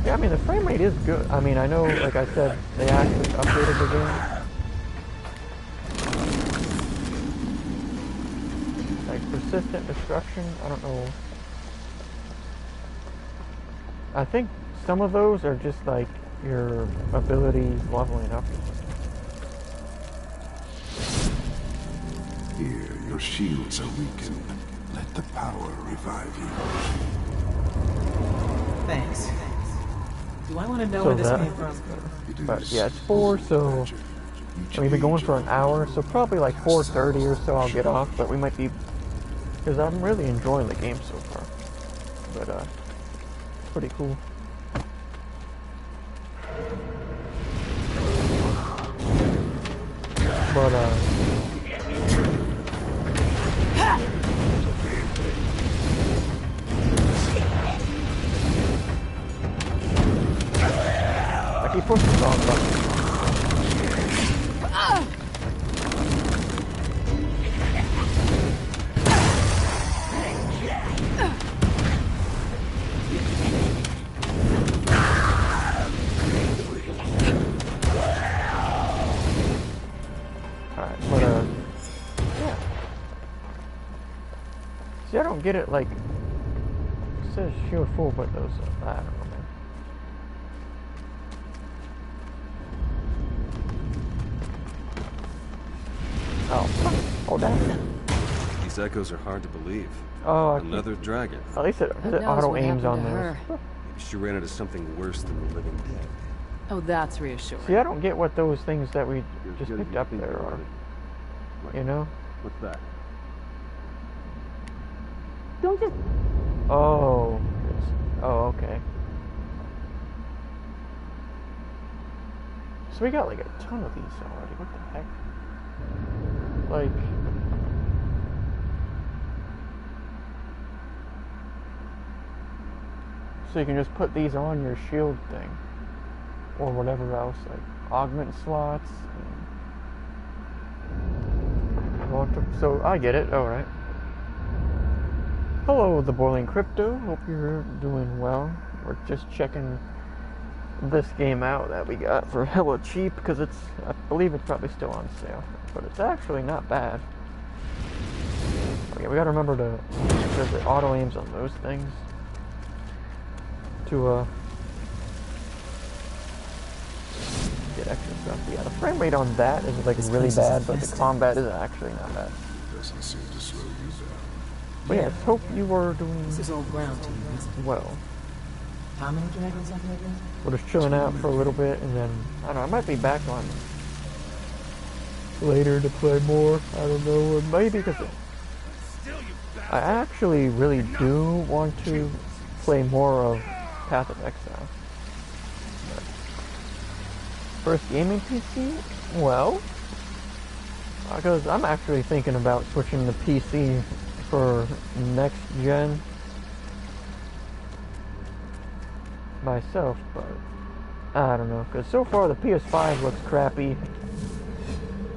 Yeah, I mean the frame rate is good. I mean I know, like I said, they actually updated the game. Like persistent destruction, I don't know. I think some of those are just like your abilities leveling up. Here, your shields are weakened. Let the power revive you. Thanks. Do I want to know where this came from? But yeah, it's 4, so we've been going for an hour, so probably like 4:30 or so I'll get off, but we might be, because I'm really enjoying the game so far. But it's pretty cool. But I keep pushing the wrong button. Alright, but yeah. See, I don't get it, like, it says shield full, but those, I don't know. Oh, damn. These echoes are hard to believe. Oh, another dragon. At least it auto aims on those. Maybe she ran into something worse than the living dead. Oh, that's reassuring. See, I don't get what those things that we just picked up there are. You know? What's that? Don't just... Oh. Oh, okay. So we got like a ton of these already. What the heck? Like... So you can just put these on your shield thing. Or whatever else, like augment slots. So I get it, alright. Hello, the Boiling Crypto. Hope you're doing well. We're just checking this game out that we got for hella cheap because it's, I believe it's probably still on sale. But it's actually not bad. Okay, we gotta remember to, because it auto aims on those things. To get extra stuff. Yeah, the frame rate on that is like really bad, but the combat is actually not bad. Doesn't seem to slow you down. But yeah, let's hope you were doing This is all ground to you, isn't it? well. How many dragons have you again? We're just chilling out for a little bit, and then, I don't know, I might be back on later to play more. I don't know, or maybe because I actually really do want to play more of Path of Exile. But first gaming PC? Well, because I'm actually thinking about switching to PC for next gen myself, but I don't know, because so far the PS5 looks crappy,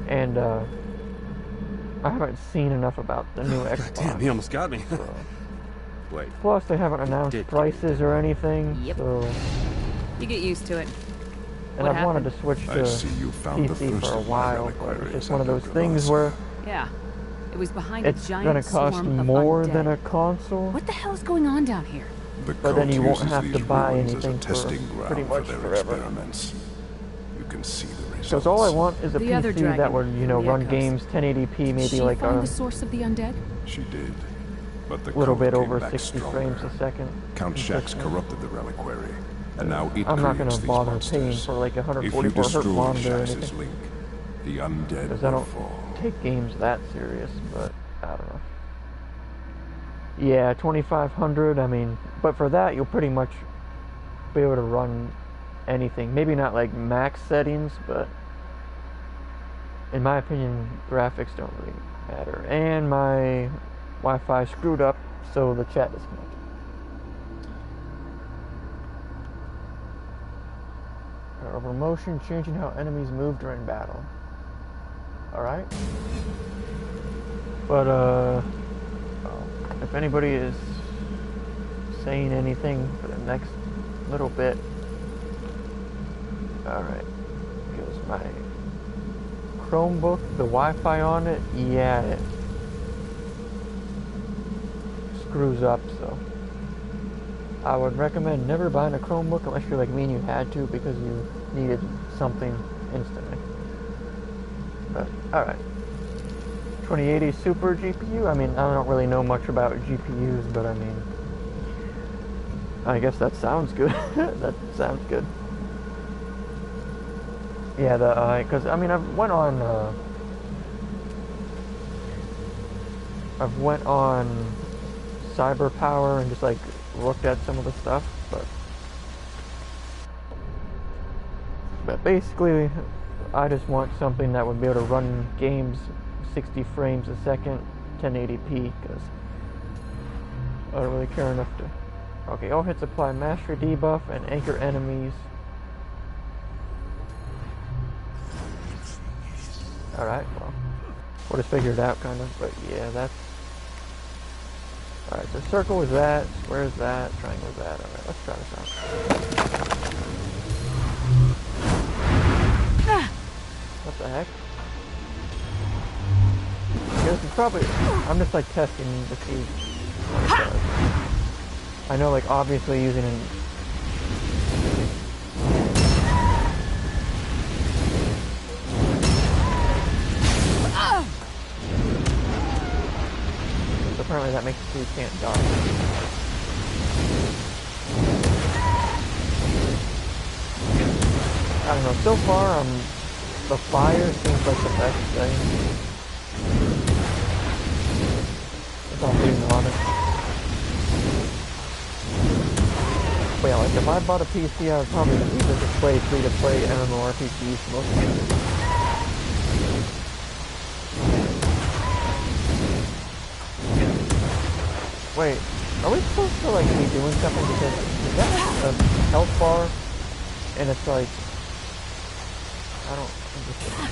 and I haven't seen enough about the new Xbox. Damn, he almost got me. So. Wait. Plus, they haven't announced prices or anything, so... You get used to it. And I've wanted to switch to PC for a while, but it's just one of those things where... Yeah. It was behind it's a giant gonna cost more than a console. What the hell is going on down here? But then you won't have to buy anything for pretty much forever. You can see the results. Because all I want is a PC that would, you know, run games 1080p, maybe like the source of the undead? She did. But the little bit over 60 stronger. frames a second. Count Shax corrupted the reliquary, and now it I'm not going to bother monsters. paying for like 144 Hz monitor or anything. Link, the undead because I don't take games that serious, but I don't know. Yeah, 2500, I mean, but for that you'll pretty much be able to run anything. Maybe not like max settings, but in my opinion, graphics don't really matter. And my Wi-Fi screwed up, so the chat disconnected. Over motion, changing how enemies move during battle. Alright. But, if anybody is saying anything for the next little bit, alright, because my Chromebook, the Wi-Fi on it, yeah, it screws up, so I would recommend never buying a Chromebook unless you're like me and you had to because you needed something instantly. But, alright. 2080 Super GPU, I mean, I don't really know much about GPUs, but I mean, I guess that sounds good. That sounds good. Yeah, because, I mean, I've went on CyberPower and just, like, looked at some of the stuff, but basically, I just want something that would be able to run games 60 frames a second, 1080p, because I don't really care enough to... Okay, all hits apply mastery debuff and anchor enemies. Alright, well, we'll just figure it out, kind of, but yeah, that's... Alright, so circle is that, square is that, triangle is that. Alright, let's try this out. What the heck? This is probably... I'm just like testing to see what it does. I know, like, obviously using an... Apparently that makes it so you can't dodge. I don't know, so far the fire seems like the best thing. If I'm being honest. But yeah, like if I bought a PC, I would probably either just play free-to-play MMORPGs mostly. Wait, are we supposed to like be doing something because is that a health bar? And it's like I don't understand.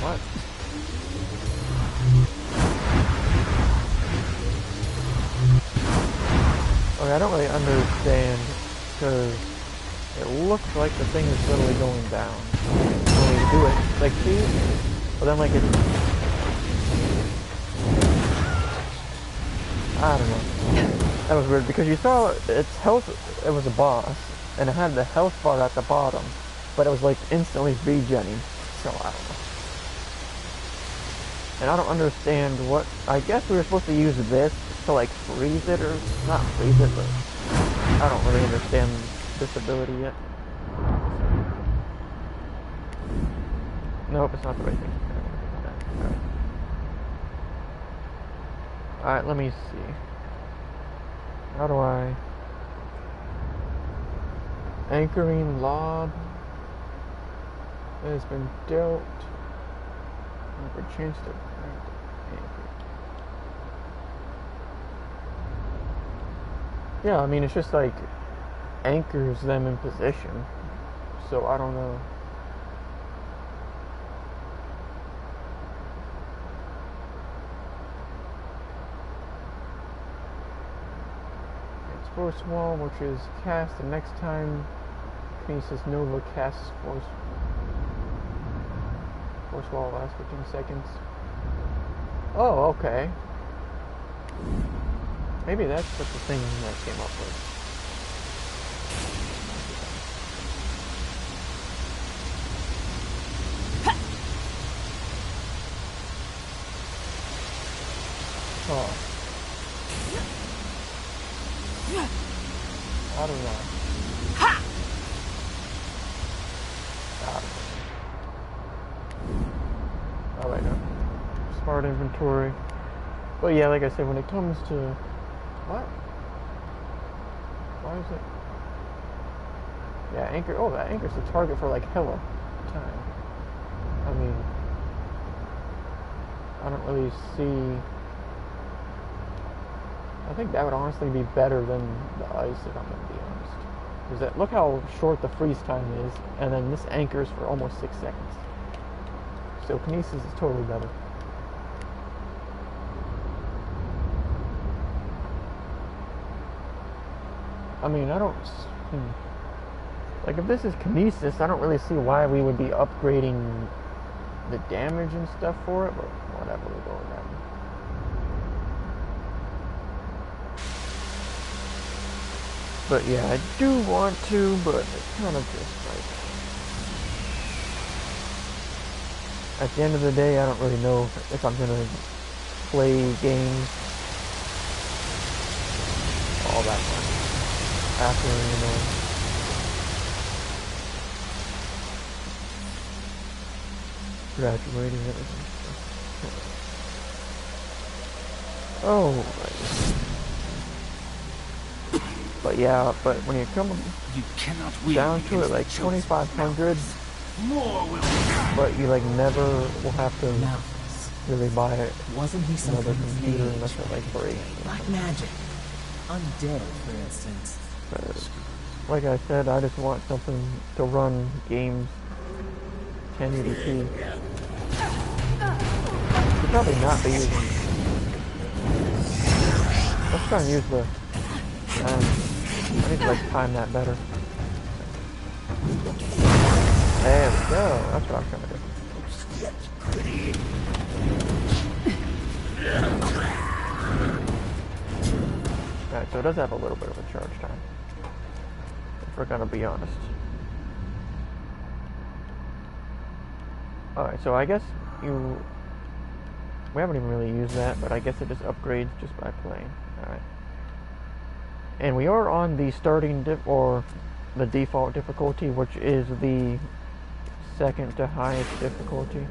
What? Okay, I don't really understand. Because it looks like the thing is literally going down when we do it. Like, see? But then, like, it's... I don't know. That was weird because you saw its health, it was a boss, and it had the health bar at the bottom, but it was like instantly regenning, so I don't know. And I don't understand what, I guess we were supposed to use this to like freeze it, or not freeze it, but I don't really understand this ability yet. Nope, it's not the right thing. Alright, let me see. How do I... Anchoring lob has been dealt. Never changed it. Yeah, I mean, it's just like anchors them in position. So I don't know. It's Force Wall, which is cast the next time Kinesis Nova casts Force Wall lasts 15 seconds. Oh, okay. Maybe that's what the thing that came up with. Oh. I don't know. Oh, wait, no. Smart inventory. But yeah, like I said, when it comes to... What? Why is it? Yeah, anchor. Oh, that anchor's the target for like hella time. I mean, I don't really see. I think that would honestly be better than the ice, if I'm gonna be honest. Because that, look how short the freeze time is, and then this anchors for almost 6 seconds. So Kinesis is totally better. I mean, I don't... Like, if this is Kinesis, I don't really see why we would be upgrading the damage and stuff for it, but whatever, we'll go with that. But yeah, I do want to, but it's kind of just like... At the end of the day, I don't really know if I'm gonna play games all that much. After, you know, graduating and everything. Oh, right. But yeah, but when you come down to it, like 2,500, but you like never will have to really buy it. Wasn't he another computer unless it like breaks? Black magic, undead, for instance. But, like I said, I just want something to run games 1080p. Should probably not be using. Let's try and use the. I need to like time that better. There we go. That's what I'm trying to do. Alright, so it does have a little bit of a charge time. If we're gonna be honest. Alright, so I guess we haven't even really used that, but I guess it just upgrades just by playing. Alright. And we are on the starting or the default difficulty, which is the second to highest difficulty.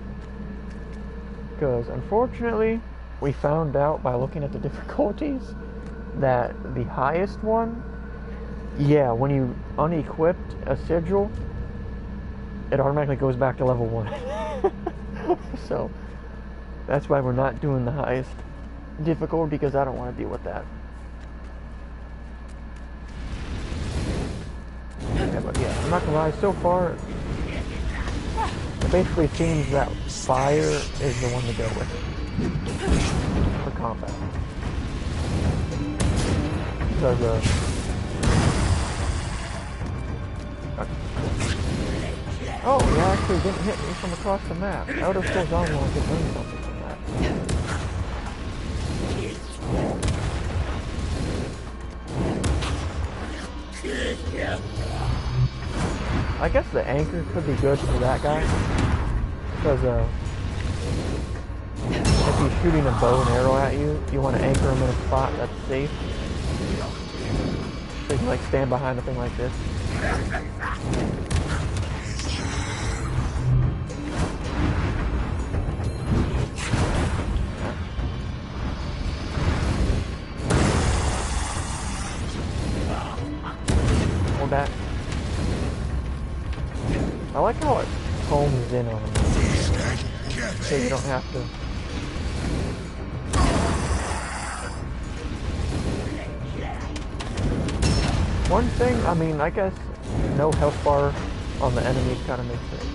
Because unfortunately, we found out by looking at the difficulties that the highest one, yeah, when you unequipped a sigil, it automatically goes back to level 1. So that's why we're not doing the highest difficulty, because I don't want to deal with that. Yeah, but yeah, I'm not gonna lie, so far it basically seems that fire is the one to go with for combat. Because oh, it actually didn't hit me from across the map. I would have still gone when I could learn something from that. I guess the anchor could be good for that guy. Because, if he's shooting a bow and arrow at you, you want to anchor him in a spot that's safe. So you can, like, stand behind a thing like this. Hold that. I like how it homes in on him. So you don't have to. One thing, I mean, I guess no health bar on the enemies kind of makes it.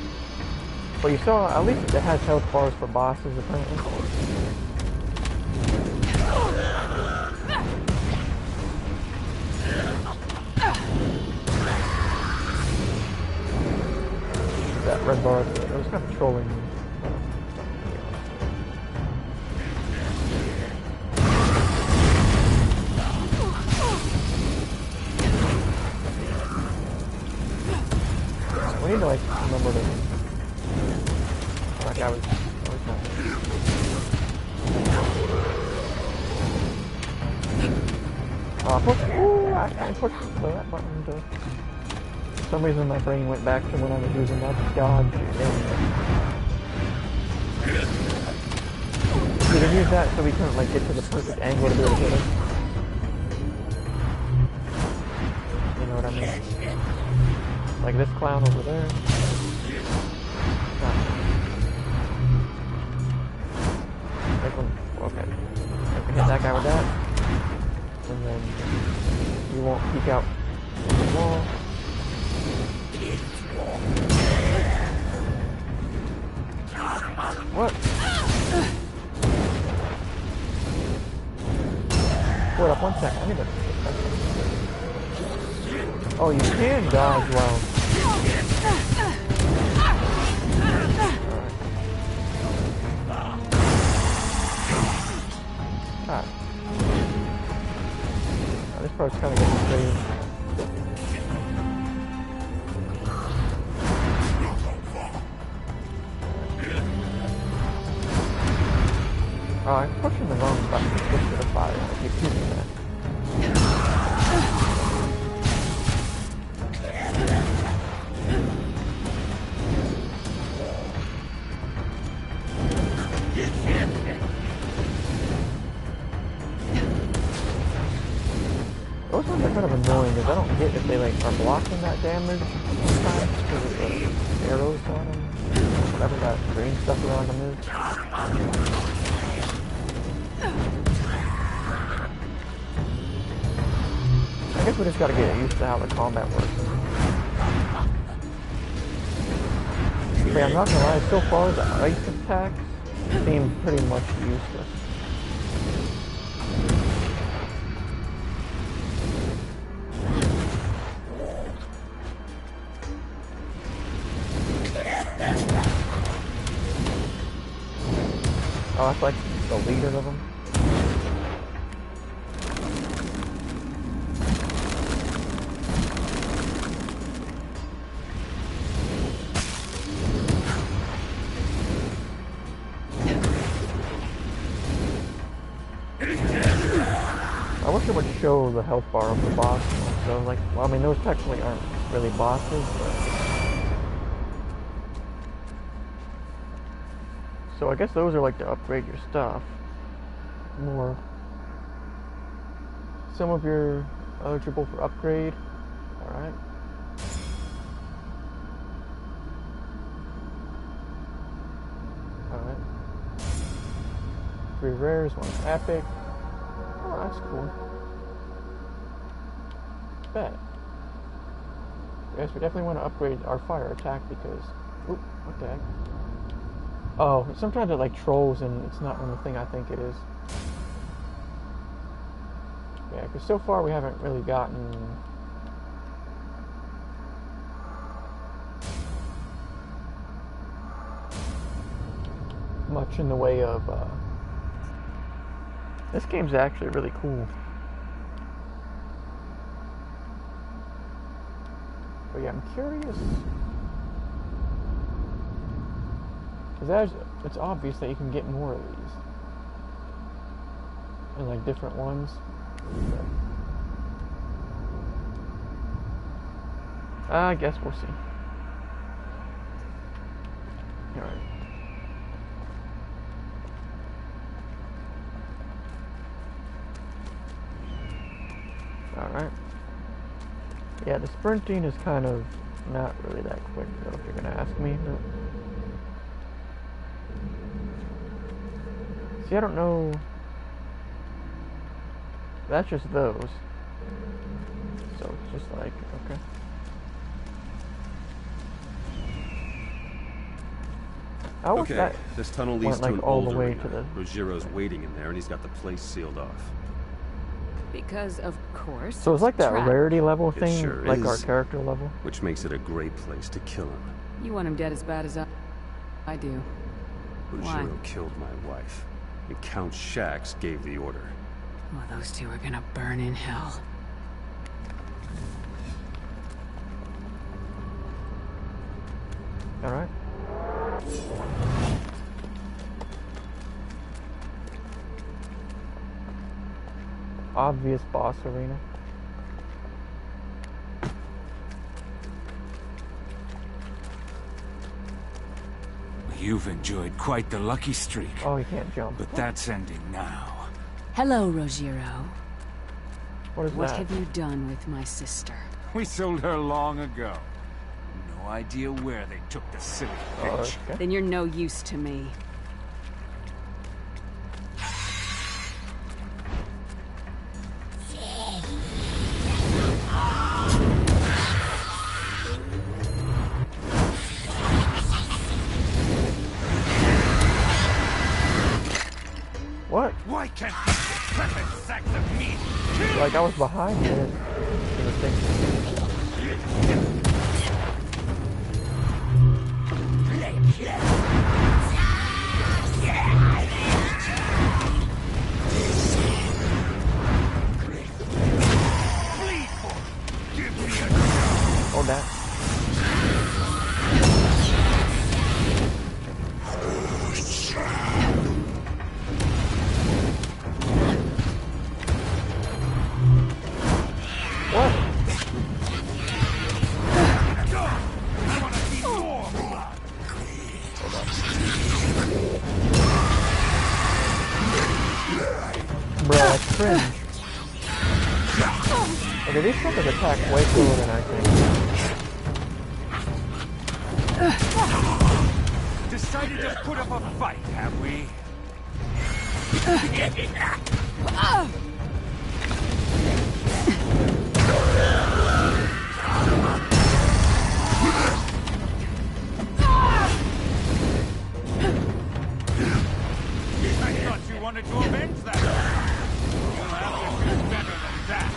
But you saw, at least it has health bars for bosses apparently. That red bar, it was kind of trolling me. We need to, like, remember to... That guy was not... Ooh, I can't push that button to... For some reason my brain went back to when I was using that dodge. We didn't use that so we couldn't, like, get to the perfect angle to be able to hit it. You know what I mean? Like this clown over there. Okay. I can hit that guy with that. And then you won't peek out from the wall. What? Wait up 1 second. I need to... Oh, you can dodge well. Ah. This part's kind of getting crazy. Oh, I'm pushing the wrong button to push to the fire. I keep using that. Those ones are kind of annoying because I don't get if they like are blocking that damage sometimes because of the arrows on them. Whatever that green stuff around them is. I guess we just gotta get used to how the combat works. But yeah, I'm not gonna lie, so far the ice attacks seem pretty much useless. Oh, that's like the leader of them. I wish it would show the health bar of the boss. So, like, well, I mean, those technically aren't really bosses, but... So I guess those are like to upgrade your stuff more. Some of your eligible for upgrade. Alright. Alright. 3 rares, 1 epic. Oh, that's cool. Bet. Yes, we definitely want to upgrade our fire attack because... Oop, what the heck? Oh, sometimes it like trolls and it's not on the thing I think it is. Yeah, because so far we haven't really gotten... much in the way of... This game's actually really cool. But yeah, I'm curious. Because it's obvious that you can get more of these. And like different ones. I guess we'll see. Alright. Alright. Yeah, the sprinting is kind of not really that quick though, if you're gonna ask me. But... See, I don't know. That's just those. So it's just like, okay. I wish that this tunnel leads went, like, to an all the older way arena. to the... Rogero's waiting in there, and he's got the place sealed off. Because, of course. So it's like that rarity level thing, sure like is, our character level. Which makes it a great place to kill him. You want him dead as bad as I do. Why? Rogero killed my wife, and Count Shax gave the order. Well, those two are gonna burn in hell. Alright. Obvious boss arena. You've enjoyed quite the lucky streak. Oh, you can't jump. But that's ending now. Hello, Rogero. What is that? What have you done with my sister? We sold her long ago. No idea where they took the silly bitch. Okay. Then you're no use to me. What? Why can't these decrepit sacks of meat kill? Like I was behind it. Oh, that. What? Bro, that's cringe. Okay, these fuckers attack way cooler than I think. Decided to put up a fight, have we? I thought you wanted to avenge that. You'll have to do better than that.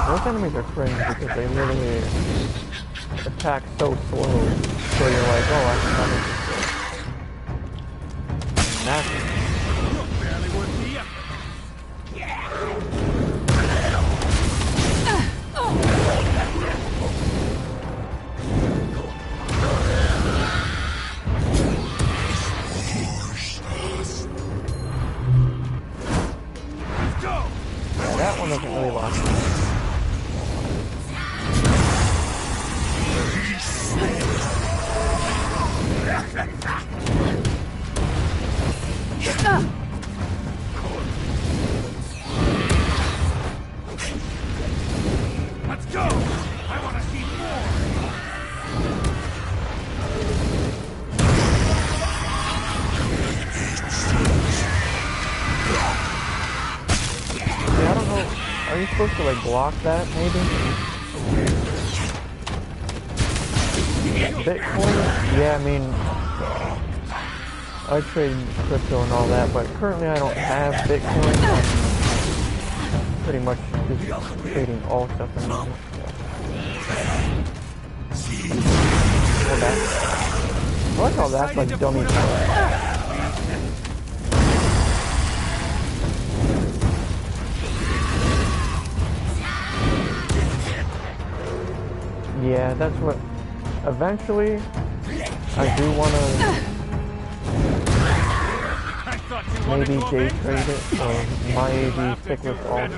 Those enemies are cringe because they literally attack so slow. So you're like, oh, I can have it. And that's You're barely worth the effort. Let's go. yeah, that one doesn't really last. Let's go. I want to see more. Yeah, I don't know. Are you supposed to like block that maybe? Bitcoin? Yeah, I mean, I trade crypto and all that, but currently I don't have Bitcoin. I'm pretty much just trading all stuff in there. Oh, that. I like how that's like dummy stuff. Yeah, that's what... Eventually, I do want to maybe day trade it, or maybe stick with alt.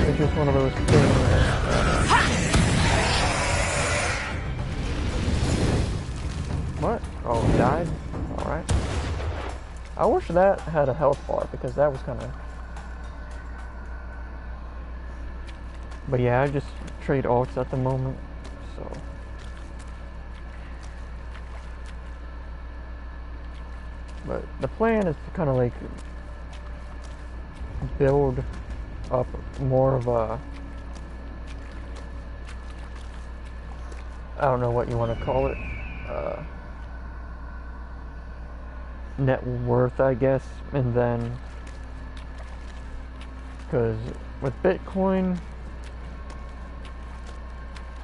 It's just one of those things. What? Oh, it died? Alright. I wish that had a health bar, because that was kind of... But yeah, I just trade alts at the moment, so... But the plan is to kind of like build up more of a... I don't know what you want to call it. Net worth, I guess, and then... Because with Bitcoin...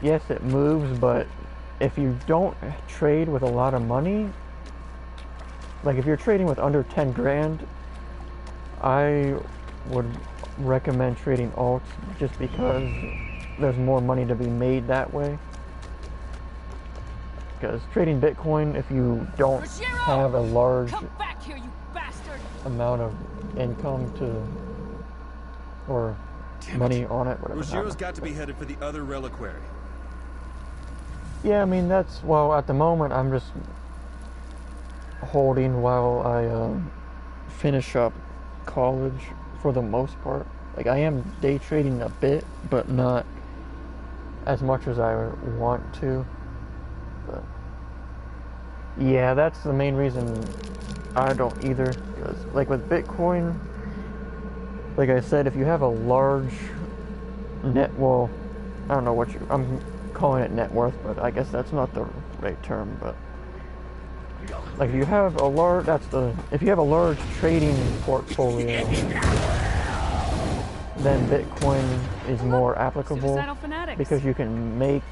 Yes, it moves, but if you don't trade with a lot of money, like if you're trading with under 10 grand, I would recommend trading alts just because there's more money to be made that way. Because trading Bitcoin, if you don't have a large amount of income to, or money on it, whatever. Rogiero's got to be headed for the other reliquary. Yeah, I mean, that's, well, at the moment, I'm just holding while I finish up college for the most part. Like, I am day trading a bit, but not as much as I want to. But, yeah, that's the main reason I don't either. Because, like, with Bitcoin, like I said, if you have a large net, well, I don't know what I'm calling it net worth, but I guess that's not the right term. But like if you have a large, if you have a large trading portfolio, then Bitcoin is more applicable because you can make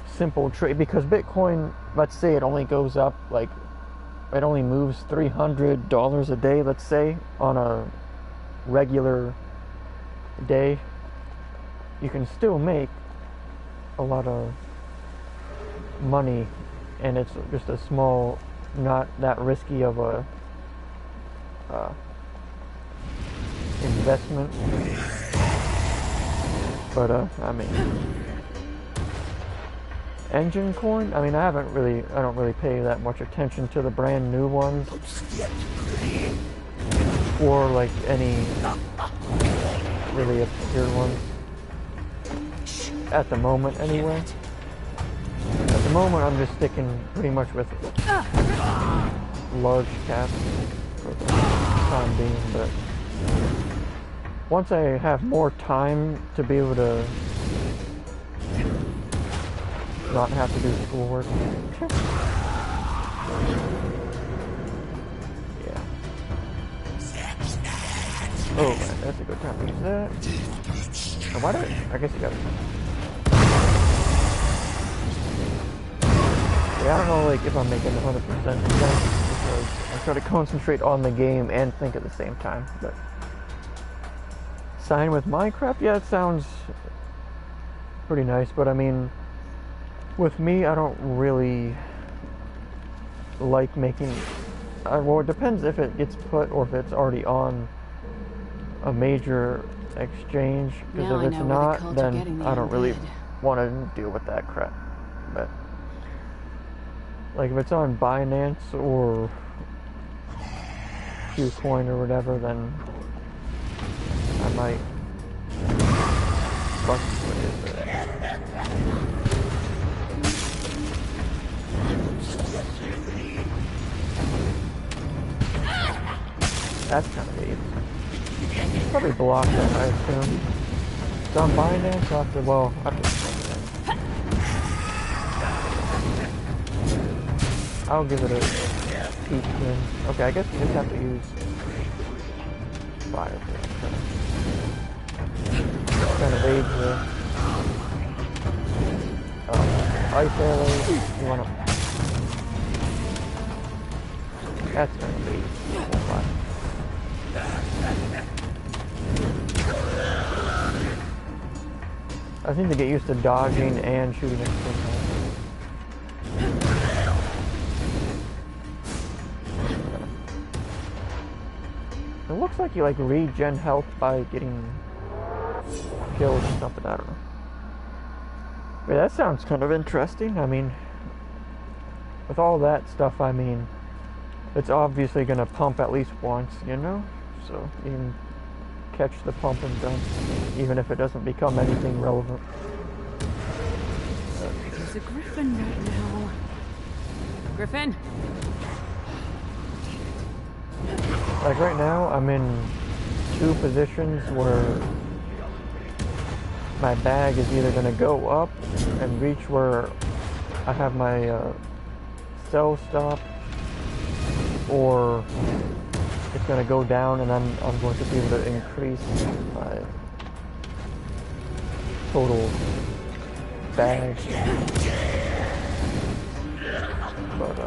simple trade. Because Bitcoin, let's say it only goes up, like it only moves $300 a day, let's say, on a regular day, you can still make a lot of money, and it's just a small, not that risky of a investment. But I mean, Engine Coin, I mean, I don't really pay that much attention to the brand new ones, or like any really obscure ones. At the moment, anyway. At the moment, I'm just sticking pretty much with large caps for the time being, but once I have more time to be able to not have to do schoolwork. Yeah. Oh man, that's a good time to use that. Oh, why did I guess you got it. Yeah, I don't know, like, if I'm making 100% sense, because I try to concentrate on the game and think at the same time, but... Sign with Minecraft? Yeah, it sounds pretty nice, but I mean, with me, I don't really like making... well, it depends if it gets put or if it's already on a major exchange, because if it's not, then I don't really want to deal with that crap. But like if it's on Binance or Qcoin or whatever, then I might fuck with it. That's kind of neat. Probably block that, I assume. It's on Binance, I'll have to, well, I'll give it a peek then. Okay, I guess you just have to use fire for it. Kind of aids the ice arrows. You want to... That's kind of aids. I think they get used to dodging and shooting at the same time. It looks like you like regen health by getting killed or something, I don't know. But that sounds kind of interesting. I mean, with all that stuff, I mean, it's obviously going to pump at least once, you know? So you can catch the pump and dump, even if it doesn't become anything relevant. There's a griffin right now. Griffin? Like right now, I'm in two positions where my bag is either going to go up and reach where I have my cell stop, or it's going to go down and I'm going to be able to increase my total bag. But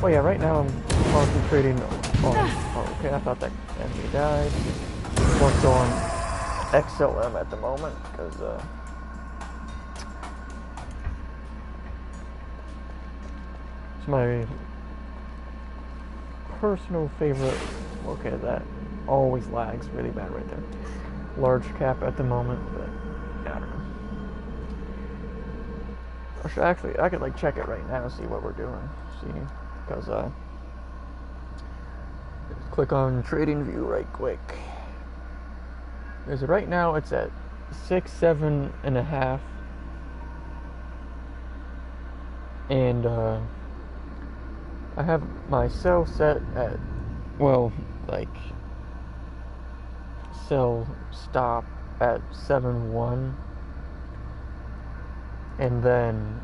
oh yeah, right now I'm concentrating on... Oh, okay, I thought that enemy died. More so on XLM at the moment, because it's my personal favorite. Okay, that always lags really bad right there. Large cap at the moment, but yeah, I don't know. Actually, I could like check it right now, see what we're doing. See, because click on trading view right quick. Because right now it's at 6.7.5, and I have my cell set at, well, like cell stop at 7.1. And then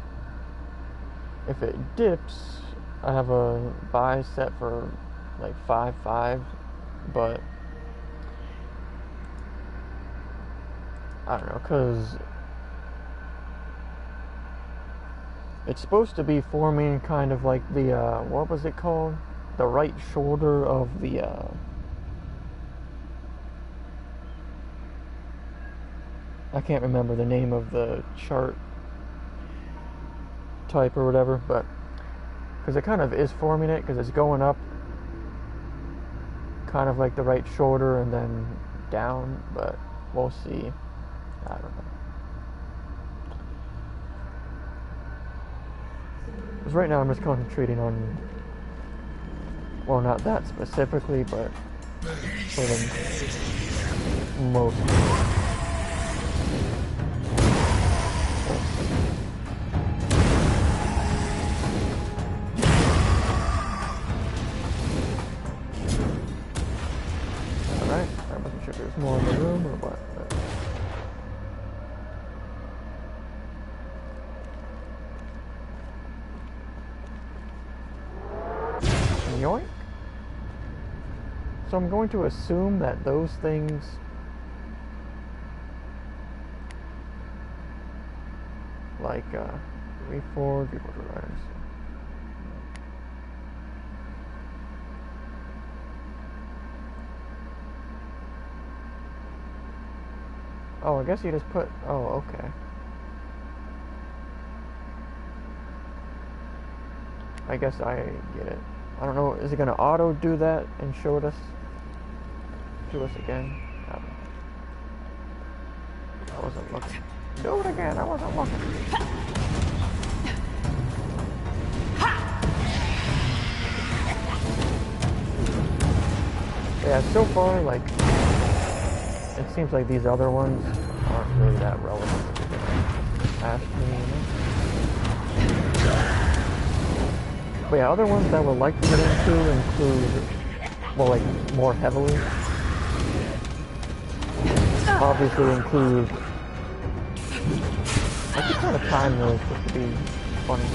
if it dips, I have a buy set for like 5.5, but I don't know, because it's supposed to be forming kind of like the, what was it called? The right shoulder of the, I can't remember the name of the chart type or whatever, but because it kind of is forming it, because it's going up kind of like the right shoulder and then down, but we'll see. I don't know. Because right now I'm just concentrating on, well, not that specifically, but for the most. Alright, I wasn't sure if there's more in the room or what. But... Yoink. So I'm going to assume that those things like reforge riders. Oh, I guess you just put, oh, okay. I guess I get it. I don't know, is it gonna auto do that and show it us to us again? I don't know. I wasn't looking. Do it again, I wasn't looking. Yeah, so far, like, it seems like these other ones aren't really that relevant to ask me, you know? But yeah, other ones that I would like to get into include, well, like, more heavily. Obviously include, I keep trying to time those just to be funny.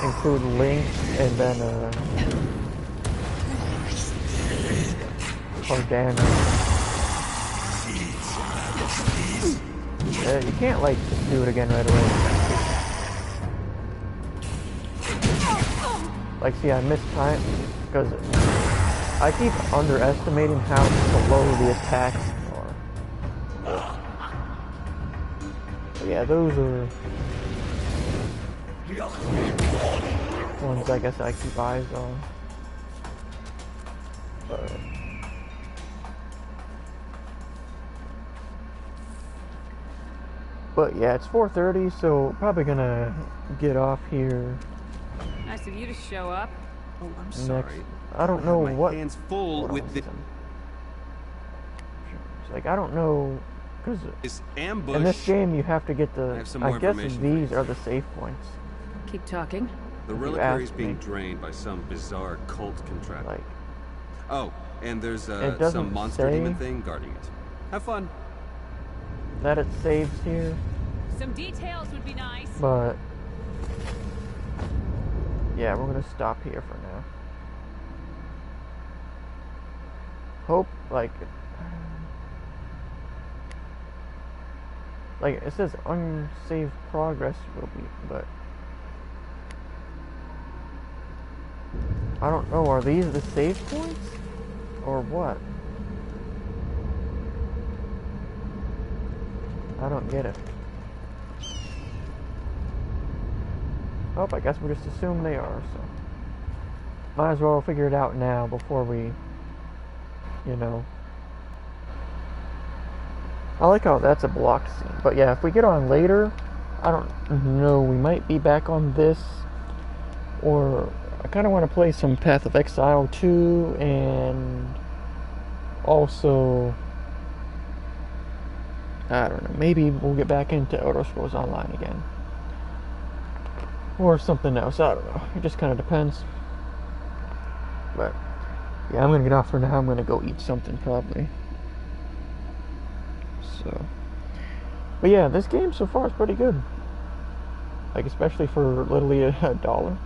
include links and then Cardano. You can't like just do it again right away. Like, see, I missed time because I keep underestimating how slow the attacks are. But yeah, those are ones I guess I keep eyes on. But yeah, it's 4:30, so probably gonna get off here. Nice of you to show up. Oh, I'm sorry. I don't know what. My hands full with the. It's like I don't know, because in this game you have to get the. I guess these are the save points. Keep talking. The reliquary is being drained by some bizarre cult contraption. Like. Oh, and there's some monster demon thing guarding it. Have fun. That it saves here. Some details would be nice. But yeah, we're gonna stop here for now. Hope like it says unsaved progress will be, but I don't know. Are these the save points or what? I don't get it. Oh, I guess we just assume they are, so. Might as well figure it out now before we, you know. I like how that's a blocked scene. But yeah, if we get on later, I don't know, we might be back on this. Or I kind of want to play some Path of Exile 2 and also, I don't know, maybe we'll get back into Elder Scrolls Online again. Or something else, I don't know. It just kind of depends. But, yeah, I'm going to get off for now. I'm going to go eat something, probably. So. But yeah, this game so far is pretty good. Like, especially for literally $1.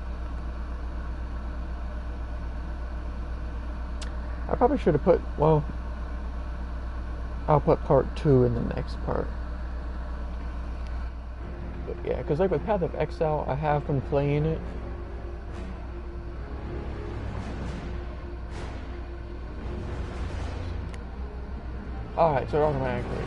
I probably should have put, well, I'll put part 2 in the next part. But yeah, because like with Path of Exile, I have been playing it. Alright, so automatically.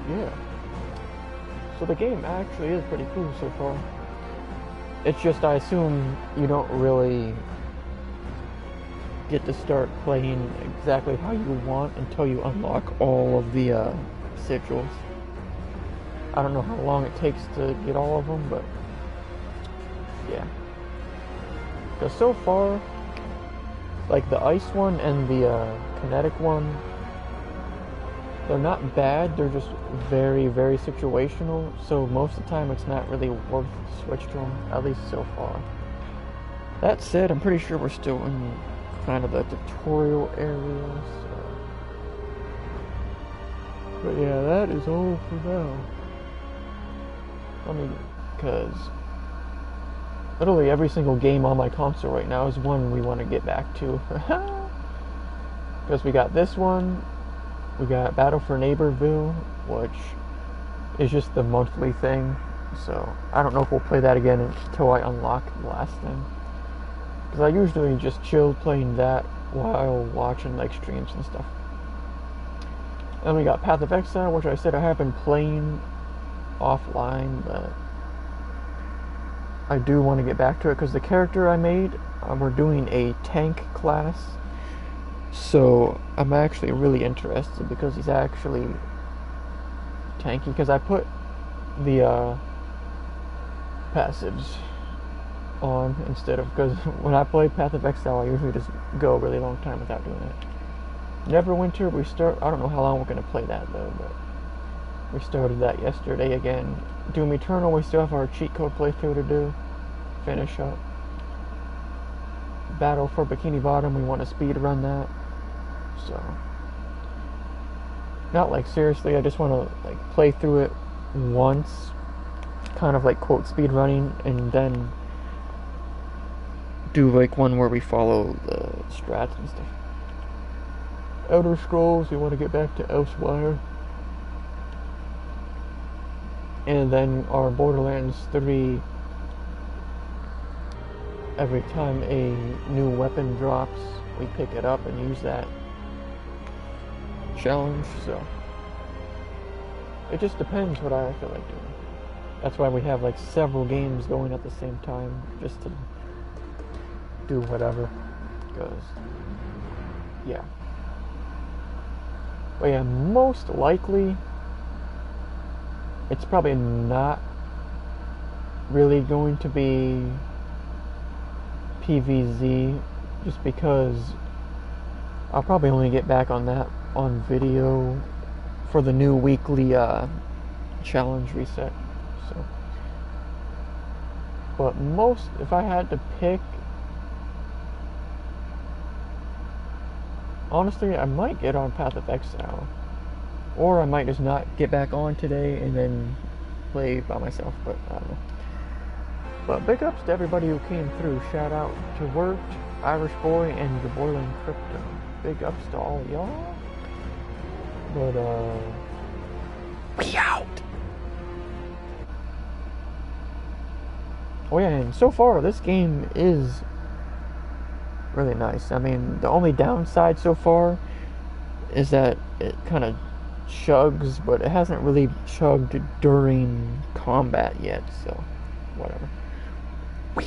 Yeah. So the game actually is pretty cool so far. It's just, I assume you don't really get to start playing exactly how you want until you unlock all of the sigils. I don't know how long it takes to get all of them, but yeah. Because so far, like the ice one and the kinetic one, they're not bad, they're just very, very situational, so most of the time it's not really worth the switch to them, at least so far. That said, I'm pretty sure we're still in kind of the tutorial area, so. But yeah, that is all for now. I mean, because literally every single game on my console right now is one we want to get back to. Because we got this one, we got Battle for Neighborville, which is just the monthly thing, so I don't know if we'll play that again until I unlock the last thing. Because I usually just chill playing that while watching like streams and stuff. Then we got Path of Exile, which I said I have been playing offline, but I do want to get back to it because the character I made, we're doing a tank class. So I'm actually really interested because he's actually tanky. Because I put the passives on instead of, because when I play Path of Exile I usually just go a really long time without doing it. Neverwinter, I don't know how long we're going to play that though, but we started that yesterday again. Doom Eternal, we still have our cheat code playthrough to do, finish up. Battle for Bikini Bottom. We want to speed run that. So, not like seriously, I just want to like play through it once, kind of like quote speed running, and then do like one where we follow the strats and stuff. Elder Scrolls, we want to get back to Elsewhere. And then our Borderlands 3, every time a new weapon drops, we pick it up and use that challenge, so it just depends what I feel like doing. That's why we have like several games going at the same time, just to do whatever, because, yeah. But yeah, most likely, it's probably not really going to be PVZ, just because I'll probably only get back on that on video for the new weekly challenge reset. So, but most, if I had to pick, honestly, I might get on Path of Exile, or I might just not get back on today and then play by myself. But I don't know. But big ups to everybody who came through. Shout out to Wirt, Irish Boy, and the Boiling Crypto. Big ups to all y'all. But we out. Oh yeah, and so far this game is really nice. I mean, the only downside so far is that it kind of chugs, but it hasn't really chugged during combat yet, so whatever.